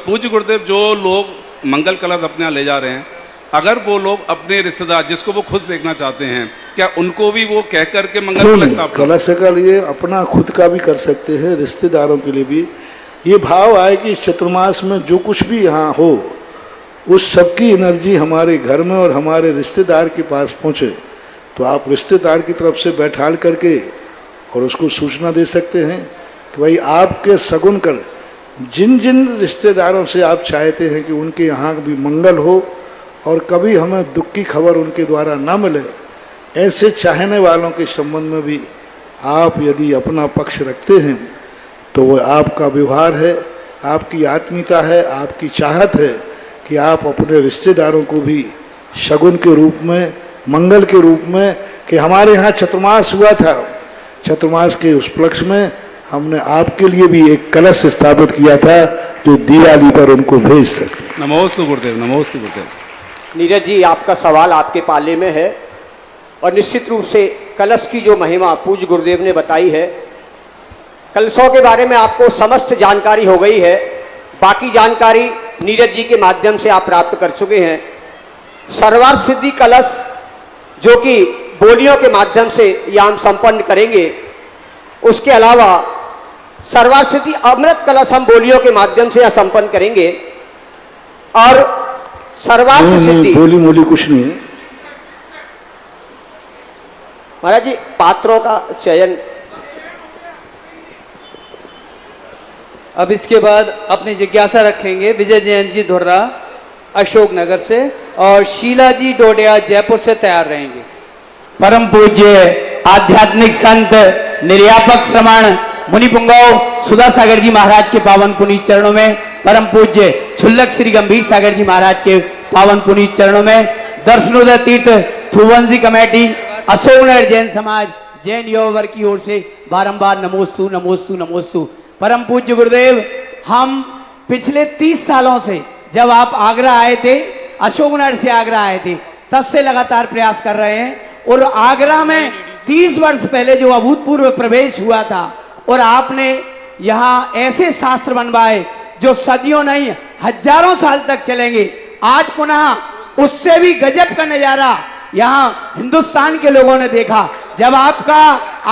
पूज्य गुरुदेव, जो लोग मंगल कलश अपने यहाँ ले जा रहे हैं, अगर वो लोग अपने रिश्तेदार जिसको वो खुश देखना चाहते हैं, क्या उनको भी वो कह करके मंगल कलश का लिए अपना खुद का भी कर सकते हैं, रिश्तेदारों के लिए भी ये भाव आए कि चतुर्मास में जो कुछ भी यहाँ हो उस सबकी एनर्जी हमारे घर में और हमारे रिश्तेदार के पास पहुँचे, तो आप रिश्तेदार की तरफ से बैठाल करके और उसको सूचना दे सकते हैं कि भाई आपके सगुन कर जिन जिन रिश्तेदारों से आप चाहते हैं कि उनके यहाँ भी मंगल हो और कभी हमें दुख की खबर उनके द्वारा ना मिले, ऐसे चाहने वालों के संबंध में भी आप यदि अपना पक्ष रखते हैं तो वो आपका व्यवहार है, आपकी आत्मीयता है, आपकी चाहत है कि आप अपने रिश्तेदारों को भी शगुन के रूप में, मंगल के रूप में, कि हमारे यहाँ चतुर्मास हुआ था, चतुर्मास के उस उपलक्ष्य में हमने आपके लिए भी एक कलश स्थापित किया था जो दिवाली पर उनको भेज सके। नमोस्तु गुरुदेव, नमोस्तु गुरुदेव। नीरज जी, आपका सवाल आपके पाले में है, और निश्चित रूप से कलश की जो महिमा पूज्य गुरुदेव ने बताई है, कलशों के बारे में आपको समस्त जानकारी हो गई है, बाकी जानकारी नीरज जी के माध्यम से आप प्राप्त कर चुके हैं। सर्वार्थ सिद्धि कलश जो कि बोलियों के माध्यम से यह हम संपन्न करेंगे, उसके अलावा सर्वार्थ सिद्धि अमृत कलश हम बोलियों के माध्यम से यह संपन्न करेंगे। और सर्वार्थ सिद्धि बोली मोली कुछ नहीं है महाराज जी, पात्रों का चयन। अब इसके बाद अपनी जिज्ञासा रखेंगे विजय जैन जी धुर्रा अशोकनगर से, और शीला जी डोडिया जयपुर से तैयार रहेंगे। परम पूज्य आध्यात्मिक संत निर्यापक श्रमण मुनि पुंगव सुधा सागर जी महाराज के पावन पुनीत चरणों में, परम पूज्य छुल्लक श्री गंभीर सागर जी महाराज के पावन पुनीत चरणों में, दर्शनोदय तीर्थ थुवंजी कमेटी, अशोकनगर जैन समाज, जैन युवा वर्ग की ओर से बारंबार नमोस्तु नमोस्तु नमोस्तु। परम पूज्य गुरुदेव, हम पिछले 30 सालों से जब आप आगरा आए थे, अशोकनगर से आगरा आए थे, तब से लगातार प्रयास कर रहे हैं, और आगरा में 30 वर्ष पहले जो अभूतपूर्व प्रवेश हुआ था, और आपने यहाँ ऐसे शास्त्र बनवाए जो सदियों नहीं हजारों साल तक चलेंगे। आज पुनः उससे भी गजब का नजारा यहाँ हिंदुस्तान के लोगों ने देखा। जब आपका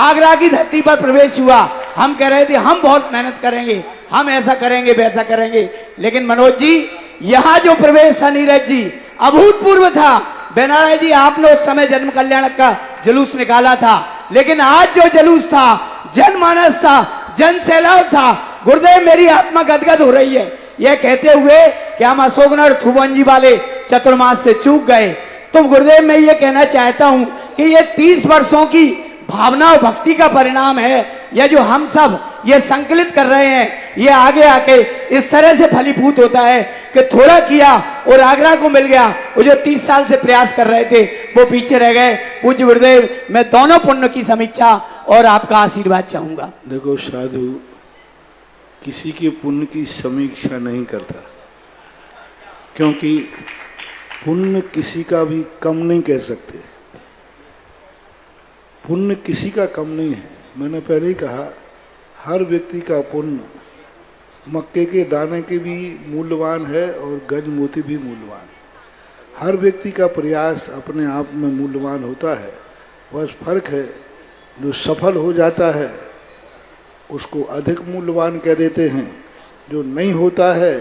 आगरा की धरती पर प्रवेश हुआ, हम कह रहे थे हम बहुत मेहनत करेंगे, हम ऐसा करेंगे वैसा करेंगे, लेकिन मनोज जी यहाँ जो प्रवेश था नीरज जी अभूतपूर्व था। बेनाराय जी, आपने उस समय जन्म कल्याण का जुलूस निकाला था, लेकिन आज जो जुलूस था, जनमानस था, जन सैलाब था, गुरुदेव मेरी आत्मा गदगद हो रही है यह कहते हुए कि हम अशोकनगर थुवंजी वाले चतुर्मास से चूक गए। तो गुरुदेव मैं ये कहना चाहता हूं कि ये 30 वर्षों की भावना और भक्ति का परिणाम है। यह जो हम सब ये संकलित कर रहे हैं ये आगे आके इस तरह से फलीभूत होता है कि थोड़ा किया और आगरा को मिल गया। वो जो 30 साल से प्रयास कर रहे थे वो पीछे रह गए। पूज्य गुरुदेव मैं दोनों पुण्य की समीक्षा और आपका आशीर्वाद चाहूंगा। देखो साधु किसी के पुण्य की समीक्षा नहीं करता, क्योंकि पुण्य किसी का भी कम नहीं कह सकते। पुण्य किसी का कम नहीं है। मैंने पहले ही कहा हर व्यक्ति का पुण्य मक्के के दाने के भी मूल्यवान है और गज मोती भी मूल्यवान। हर व्यक्ति का प्रयास अपने आप में मूल्यवान होता है। बस फर्क है जो सफल हो जाता है उसको अधिक मूल्यवान कह देते हैं, जो नहीं होता है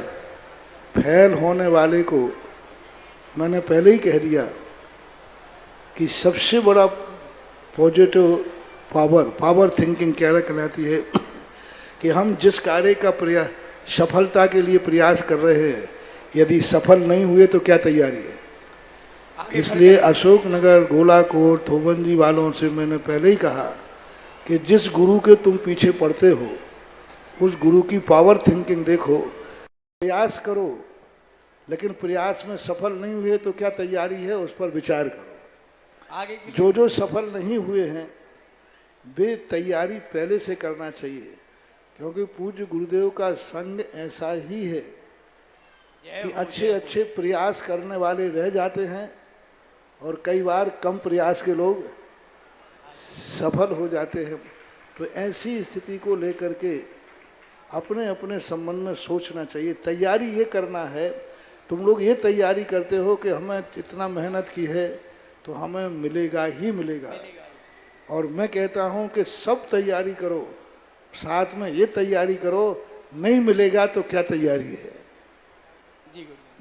फेल होने वाले को मैंने पहले ही कह दिया कि सबसे बड़ा पॉजिटिव पावर थिंकिंग क्या कहलाती है कि हम जिस कार्य का प्रयास सफलता के लिए प्रयास कर रहे हैं यदि सफल नहीं हुए तो क्या तैयारी है। इसलिए अशोकनगर गोलाकोट थोबंजी वालों से मैंने पहले ही कहा कि जिस गुरु के तुम पीछे पड़ते हो उस गुरु की पावर थिंकिंग देखो, प्रयास करो, लेकिन प्रयास में सफल नहीं हुए तो क्या तैयारी है उस पर विचार करो। आगे जो सफल नहीं हुए हैं वे तैयारी पहले से करना चाहिए, क्योंकि पूज्य गुरुदेव का संग ऐसा ही है कि अच्छे अच्छे प्रयास करने वाले रह जाते हैं और कई बार कम प्रयास के लोग सफल हो जाते हैं। तो ऐसी स्थिति को लेकर के अपने अपने संबंध में सोचना चाहिए। तैयारी ये करना है, तुम लोग ये तैयारी करते हो कि हमें इतना मेहनत की है तो हमें मिलेगा ही मिलेगा। और मैं कहता हूँ कि सब तैयारी करो, साथ में ये तैयारी करो नहीं मिलेगा तो क्या तैयारी है,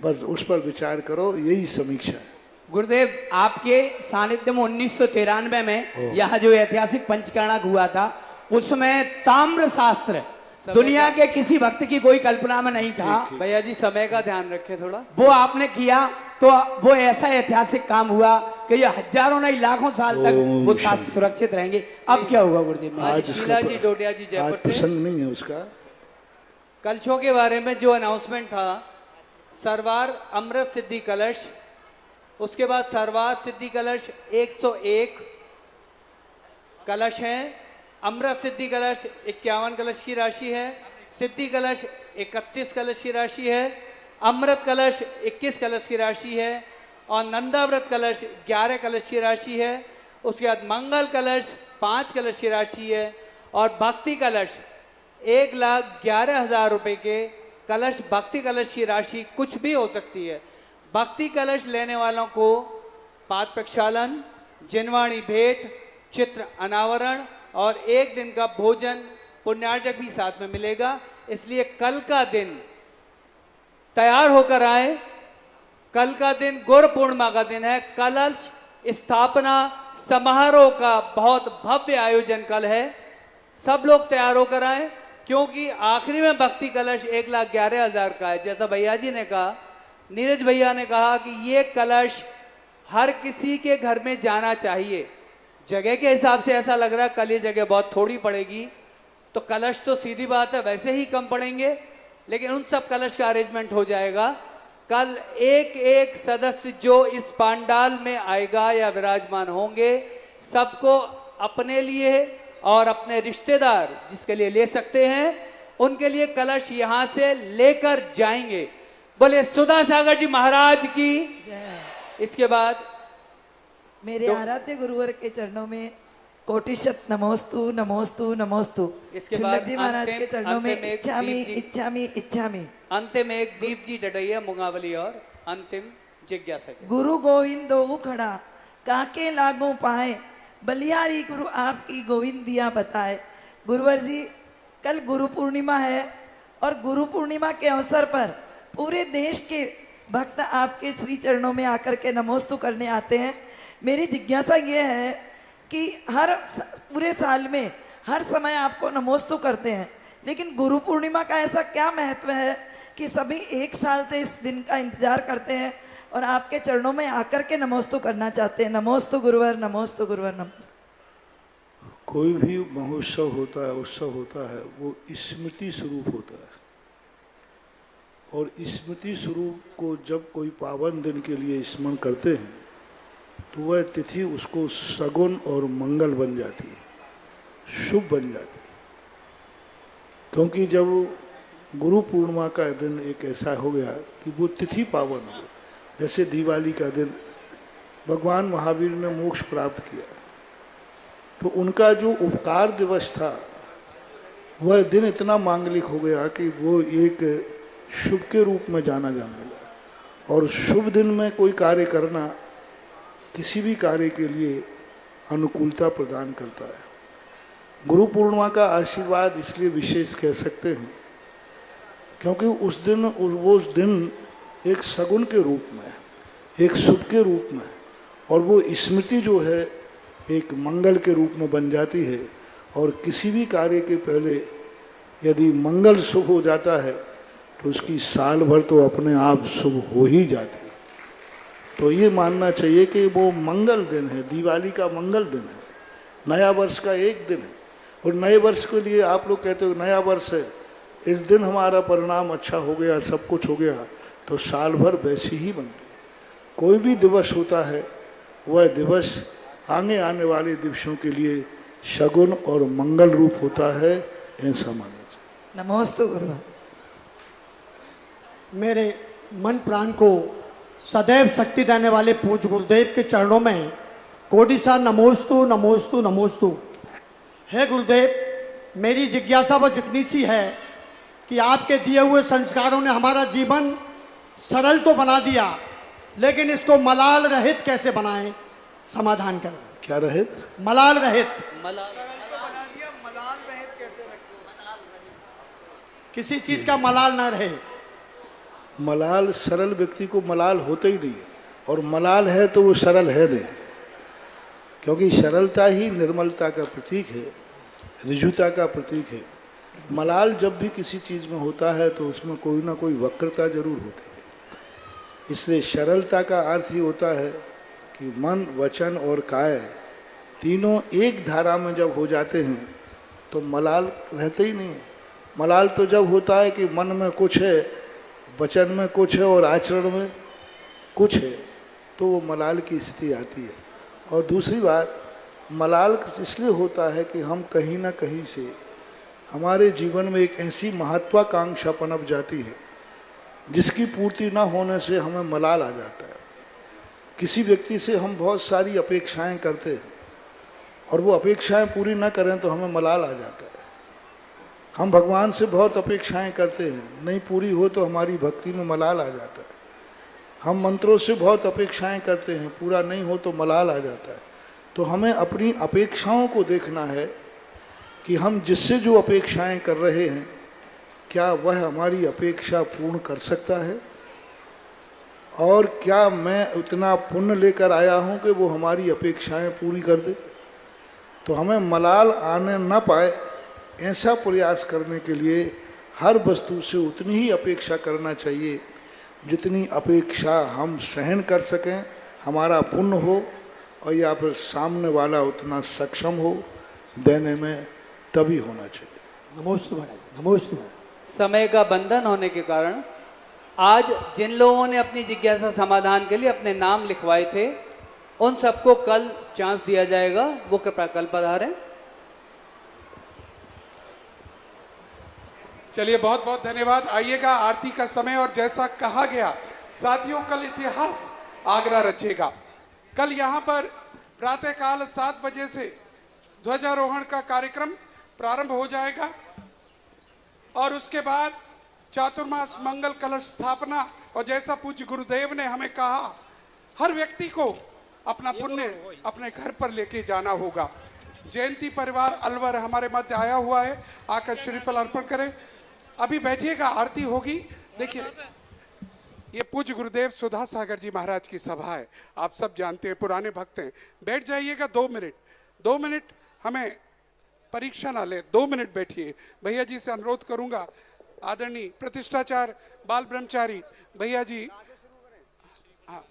बस उस पर विचार करो, यही समीक्षा है। गुरुदेव आपके सानिध्य में 1993 में यहाँ जो ऐतिहासिक पंचकर्णक हुआ था उसमें ताम्र शास्त्र दुनिया के किसी भक्त की कोई कल्पना में नहीं था। भैया जी समय का ध्यान रखे थोड़ा। वो आपने किया तो वो ऐसा ऐतिहासिक काम हुआ कि ये हजारों नहीं लाखों साल तक वो शास्त्र सुरक्षित रहेंगे। अब क्या होगा गुरुदेव? आज शीला जी डोडिया जी जयपुर से प्रसंग नहीं है उसका। कलशों के बारे में जो अनाउंसमेंट था, सरवार अमृत सिद्धि कलश, उसके बाद सरवार सिद्धि कलश 101 कलश हैं, अमृत सिद्धि कलश 51 कलश की राशि है, सिद्धि कलश 31 कलश की राशि है, अमृत कलश 21 कलश की राशि है और नंदाव्रत कलश 11 कलश की राशि है। उसके बाद मंगल कलश 5 कलश की राशि है और भक्ति कलश 1,11,000 रुपए के कलश, भक्ति कलश की राशि कुछ भी हो सकती है। भक्ति कलश लेने वालों को पाद प्रक्षालन, जिनवाणी भेंट, चित्र अनावरण और 1 दिन का भोजन पुण्यार्जक भी साथ में मिलेगा। इसलिए कल का दिन तैयार होकर आए। कल का दिन गुरु पूर्णिमा का दिन है। कलश स्थापना समारोह का बहुत भव्य आयोजन कल है। सब लोग तैयार होकर आए, क्योंकि आखिरी में भक्ति कलश 1,11,000 का है। जैसा भैया जी ने कहा, नीरज भैया ने कहा कि ये कलश हर किसी के घर में जाना चाहिए। जगह के हिसाब से ऐसा लग रहा है कल ये जगह बहुत थोड़ी पड़ेगी, तो कलश तो सीधी बात है वैसे ही कम पड़ेंगे, लेकिन उन सब कलश का अरेंजमेंट हो जाएगा। कल एक एक सदस्य जो इस पांडाल में आएगा या विराजमान होंगे, सबको अपने लिए और अपने रिश्तेदार जिसके लिए ले सकते हैं उनके लिए कलश यहां से लेकर जाएंगे। बोले सुधा सागर जी महाराज की। इसके बाद मेरे आराध्य गुरुवर के चरणों में कोटिशत नमोस्तु नमोस्तु नमोस्तु। इसके बाद जी महाराज के चरणों में इच्छामि इच्छामि इच्छामि। अंतिम एक दीप जी डडैया मुंगावली और अंतिम जिज्ञासा। गुरु गोविंद दो खड़ा काके लागू पाए, बलियारी गुरु आपकी गोविंदिया बताए। गुरुवर जी कल गुरु पूर्णिमा है और गुरु पूर्णिमा के अवसर पर पूरे देश के भक्त आपके श्री चरणों में आकर के नमोस्तु करने आते हैं। मेरी जिज्ञासा ये है कि पूरे साल में हर समय आपको नमोस्तु करते हैं, लेकिन गुरु पूर्णिमा का ऐसा क्या महत्व है कि सभी एक साल से इस दिन का इंतजार करते हैं और आपके चरणों में आकर के नमोस्तु करना चाहते हैं। नमोस्तु गुरुवर, नमोस्तु गुरुवर, नमोस्तु। कोई भी महोत्सव होता है, उत्सव होता है, वो स्मृति स्वरूप होता है, और स्मृति स्वरूप को जब कोई पावन दिन के लिए स्मरण करते हैं तो वह तिथि उसको सगुन और मंगल बन जाती है, शुभ बन जाती है। क्योंकि जब गुरु पूर्णिमा का दिन एक ऐसा हो गया कि वो तिथि पावन हो गई, जैसे दिवाली का दिन भगवान महावीर ने मोक्ष प्राप्त किया, तो उनका जो उपकार दिवस था वह दिन इतना मांगलिक हो गया कि वो एक शुभ के रूप में जाना जाने लगा। और शुभ दिन में कोई कार्य करना किसी भी कार्य के लिए अनुकूलता प्रदान करता है। गुरु पूर्णिमा का आशीर्वाद इसलिए विशेष कह सकते हैं क्योंकि उस दिन एक सगुन के रूप में, एक शुभ के रूप में, और वो स्मृति जो है एक मंगल के रूप में बन जाती है। और किसी भी कार्य के पहले यदि मंगल शुभ हो जाता है तो उसकी साल भर तो अपने आप शुभ हो ही जाती है। तो ये मानना चाहिए कि वो मंगल दिन है, दिवाली का मंगल दिन है, नया वर्ष का एक दिन है। और नए वर्ष के लिए आप लोग कहते हो नया वर्ष है, इस दिन हमारा परिणाम अच्छा हो गया, सब कुछ हो गया, तो साल भर वैसी ही बनती है। कोई भी दिवस होता है वह दिवस आगे आने वाले दिवसों के लिए शगुन और मंगल रूप होता है, ऐसा मानना चाहिए। नमोस्तु गुरु। मेरे मन प्राण को सदैव शक्ति देने वाले पूज्य गुरुदेव के चरणों में कोटि सा नमोस्तु नमोस्तु नमोस्तु। हे गुरुदेव, मेरी जिज्ञासा बस इतनी सी है कि आपके दिए हुए संस्कारों ने हमारा जीवन सरल तो बना दिया, लेकिन इसको मलाल रहित कैसे बनाएं, समाधान करें। क्या रहित? मलाल रहित। किसी चीज का मलाल ना रहे। मलाल, सरल व्यक्ति को मलाल होता ही नहीं है, और मलाल है तो वो सरल है नहीं, क्योंकि सरलता ही निर्मलता का प्रतीक है, ऋजुता का प्रतीक है। मलाल जब भी किसी चीज़ में होता है तो उसमें कोई ना कोई वक्रता जरूर होती है। इसलिए सरलता का अर्थ ही होता है कि मन, वचन और काय तीनों एक धारा में जब हो जाते हैं तो मलाल रहते ही नहीं है। मलाल तो जब होता है कि मन में कुछ है, वचन में कुछ है और आचरण में कुछ है, तो वो मलाल की स्थिति आती है। और दूसरी बात, मलाल इसलिए होता है कि हम कहीं ना कहीं से हमारे जीवन में एक ऐसी महत्वाकांक्षा पनप जाती है जिसकी पूर्ति ना होने से हमें मलाल आ जाता है। किसी व्यक्ति से हम बहुत सारी अपेक्षाएं करते हैं और वो अपेक्षाएं पूरी ना करें तो हमें मलाल आ जाता है। हम भगवान से बहुत अपेक्षाएं करते हैं, नहीं पूरी हो तो हमारी भक्ति में मलाल आ जाता है। हम मंत्रों से बहुत अपेक्षाएं करते हैं, पूरा नहीं हो तो मलाल आ जाता है। तो हमें अपनी अपेक्षाओं को देखना है कि हम जिससे जो अपेक्षाएं कर रहे हैं क्या वह हमारी अपेक्षा पूर्ण कर सकता है, और क्या मैं उतना पुण्य लेकर आया हूं कि वो हमारी अपेक्षाएं पूरी कर दे। तो हमें मलाल आने न पाए ऐसा प्रयास करने के लिए हर वस्तु से उतनी ही अपेक्षा करना चाहिए जितनी अपेक्षा हम सहन कर सकें, हमारा पुण्य हो, और या फिर सामने वाला उतना सक्षम हो देने में, तभी होना चाहिए। नमोस्तु महाराज, नमोस्तु। समय का बंधन होने के कारण आज जिन लोगों ने अपनी जिज्ञासा समाधान के लिए अपने नाम लिखवाए थे उन सबको कल चांस दिया जाएगा, वो कृपया कल पधारें। चलिए, बहुत बहुत धन्यवाद। आइएगा, आरती का समय, और जैसा कहा गया साथियों, कल इतिहास आगरा रचेगा। कल यहाँ पर प्रातःकाल 7 बजे से ध्वजारोहण का कार्यक्रम प्रारंभ हो जाएगा और उसके बाद चातुर्मास मंगल कलश स्थापना, और जैसा पूज्य गुरुदेव ने हमें कहा, हर व्यक्ति को अपना पुण्य अपने घर पर लेके जाना होगा। जयंती परिवार अलवर हमारे मध्य आया हुआ है, आकर श्रीफल अर्पण करें। अभी बैठिएगा, आरती होगी। देखिए, ये पूज्य गुरुदेव सुधा सागर जी महाराज की सभा है, आप सब जानते हैं, पुराने भक्त हैं। बैठ जाइएगा, 2 मिनट हमें परीक्षा ना लें। 2 मिनट बैठिए। भैया जी से अनुरोध करूंगा, आदरणीय प्रतिष्ठाचार बाल ब्रह्मचारी भैया जी, हाँ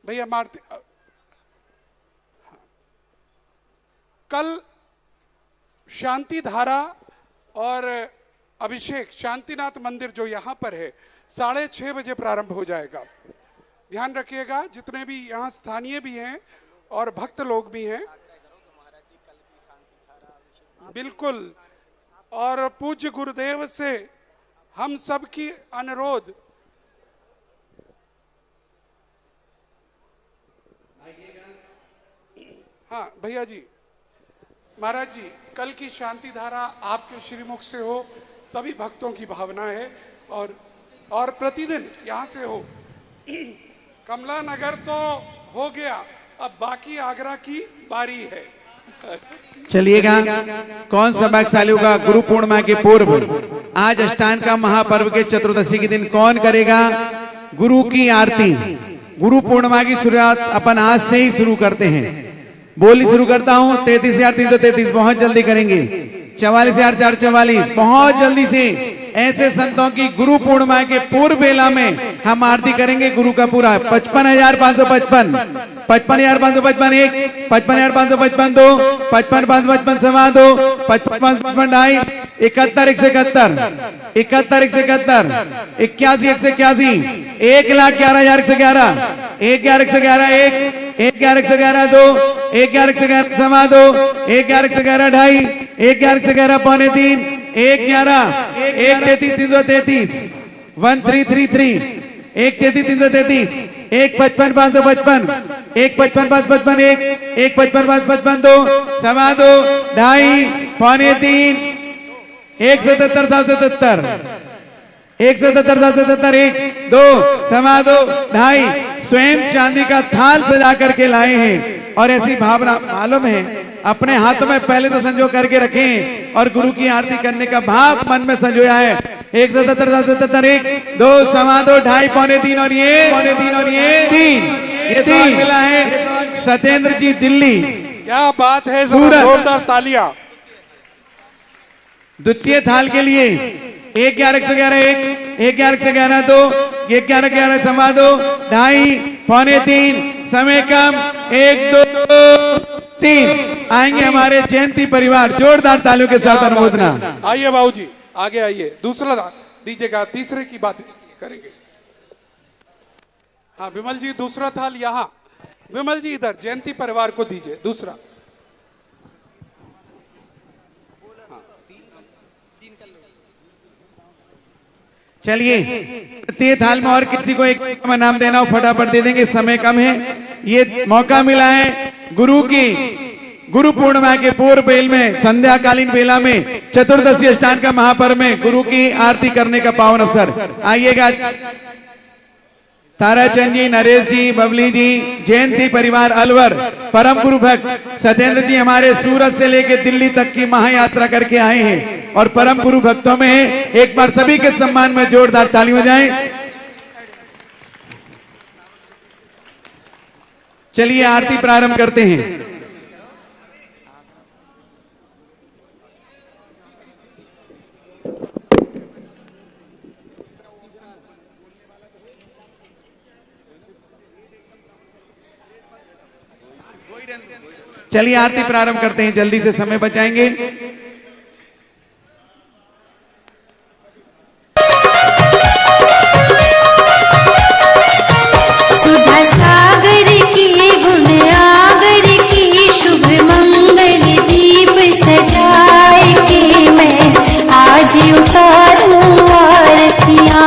भैया मारते। कल शांति धारा और अभिषेक शांतिनाथ मंदिर जो यहाँ पर है 6:30 बजे प्रारंभ हो जाएगा। ध्यान रखिएगा, जितने भी यहाँ स्थानीय भी हैं और भक्त लोग भी हैं, बिल्कुल। और पूज्य गुरुदेव से हम सब की अनुरोध, हाँ भैया जी, महाराज जी, कल की शांति धारा आपके श्रीमुख से हो, सभी भक्तों की भावना है। और प्रतिदिन यहाँ से हो। कमला नगर तो हो गया, अब बाकी आगरा की बारी है। चलिएगा, कौन सा भाग्यशाली होगा गुरु पूर्णिमा के पूर्व आज अष्टांग का महापर्व के चतुर्दशी के दिन कौन करेगा गुरु की आरती। गुरु पूर्णिमा की शुरुआत अपन आज से ही शुरू करते हैं। बोली शुरू करता हूँ 33,333 बहुत जल्दी करेंगे। 44,444 बहुत जल्दी से। ऐसे संतों की गुरु पूर्णिमा के पूर्व बेला में हम आरती करेंगे गुरु का पूरा। 55,555, 55,555 1, 55,555 2, 55,555 सवा 2, 55,555 ढाई, 71,171, 71,171, 81,181, 1,11,111, 1,11,111 1, 1,11,111 2, 1,11,111 सवा 2, 1,11,111 ढाई, 1,11,111 पौने 3, 1,11, 1,33,333, 1,333, 1,33,333, 1,55,555, 1,55,555 1, 1,55,555 2, सवा 2, ढाई, पौने 3, 1,77,777, 1,77,777 1, 2, सवा 2, ढाई। स्वयं चांदी का थाल सजा करके लाए हैं और ऐसी भावना मालूम है अपने हाथों में पहले से संजो करके रखें और गुरु की आरती करने का भाव मन में संजोया है। 1,77,777 1, 2, सवा 2, ढाई, पौने 3 और ये पौने 3 और ये 3, ये 3 मिला है सत्येंद्र जी दिल्ली। क्या बात है, सूरत। जोरदार तालियां। द्वितीय थाल के लिए 1,11,111 1, 1,11,111 2, 1,11,111 सवा 2, ढाई, पौने 3, समय कम, 1, 2, 3। आएंगे हमारे जयंती परिवार, जोरदार तालियों के साथ अनुमोदना। आइए बाबूजी, आगे आइए। दूसरा दीजिएगा, तीसरे की बात करेंगे। हाँ विमल जी, दूसरा थाल यहाँ। विमल जी इधर जयंती परिवार को दीजिए दूसरा। चलिए, तृतीय थाल में और किसी को एक नाम देना हो फटाफट दे देंगे, समय कम है। ये मौका मिला है गुरु की गुरु पूर्णिमा के पूर्व बेल में, संध्याकालीन बेला में, चतुर्दशी अष्टांग का महापर्व में गुरु की आरती करने का पावन अवसर। आइएगा ताराचंद जी, नरेश जी, बबली जी, जयंती परिवार अलवर, परम गुरु भक्त सत्येंद्र जी हमारे सूरत से लेकर दिल्ली तक की महायात्रा करके आए हैं और परम गुरु भक्तों में है। एक बार सभी के सम्मान में जोरदार ताली हो जाए। चलिए आरती प्रारंभ करते हैं। चलिए आरती प्रारंभ करते हैं, जल्दी से समय बचाएंगे। सुधा सागर की गुण आगर की शुभ मंगल दीप सजाए के मैं आज उतारूं आरतियां।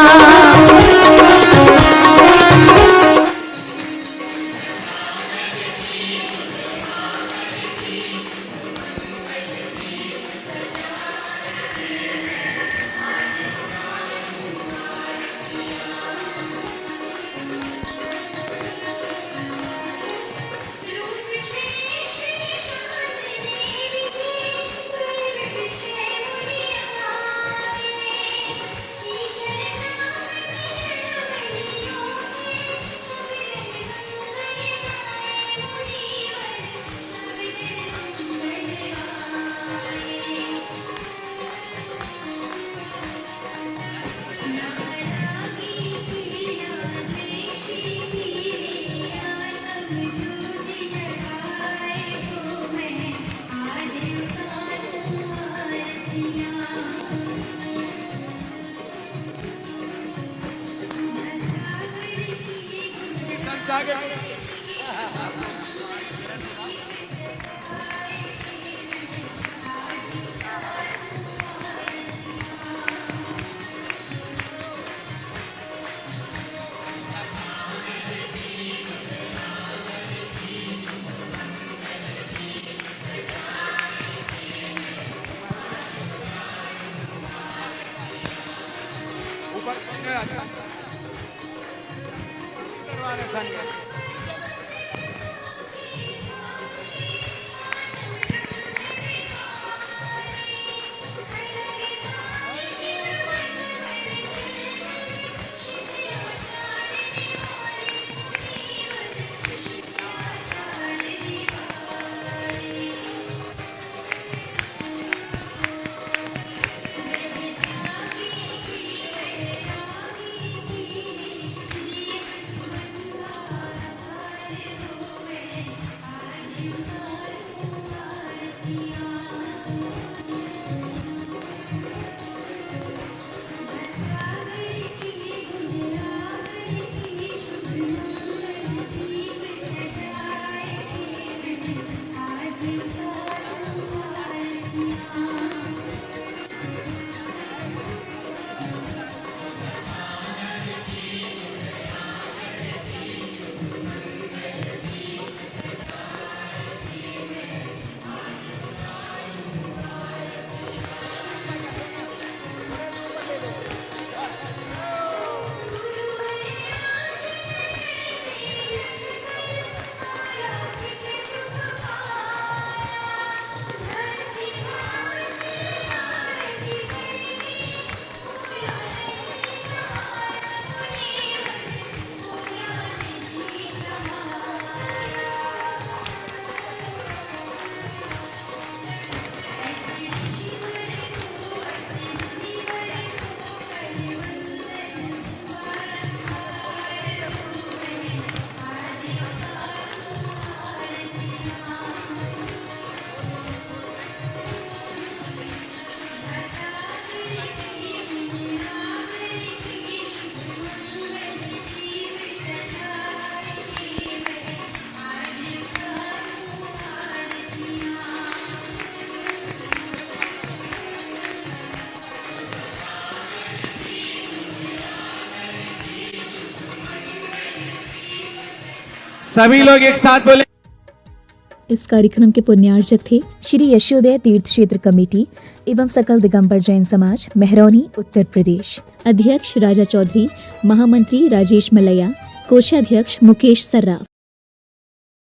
सभी लोग एक साथ बोले। इस कार्यक्रम के पुण्यार्चक थे श्री यशोदय तीर्थ क्षेत्र कमेटी एवं सकल दिगंबर जैन समाज, मेहरौनी, उत्तर प्रदेश। अध्यक्ष राजा चौधरी, महामंत्री राजेश मलैया, कोषाध्यक्ष मुकेश सर्राफ।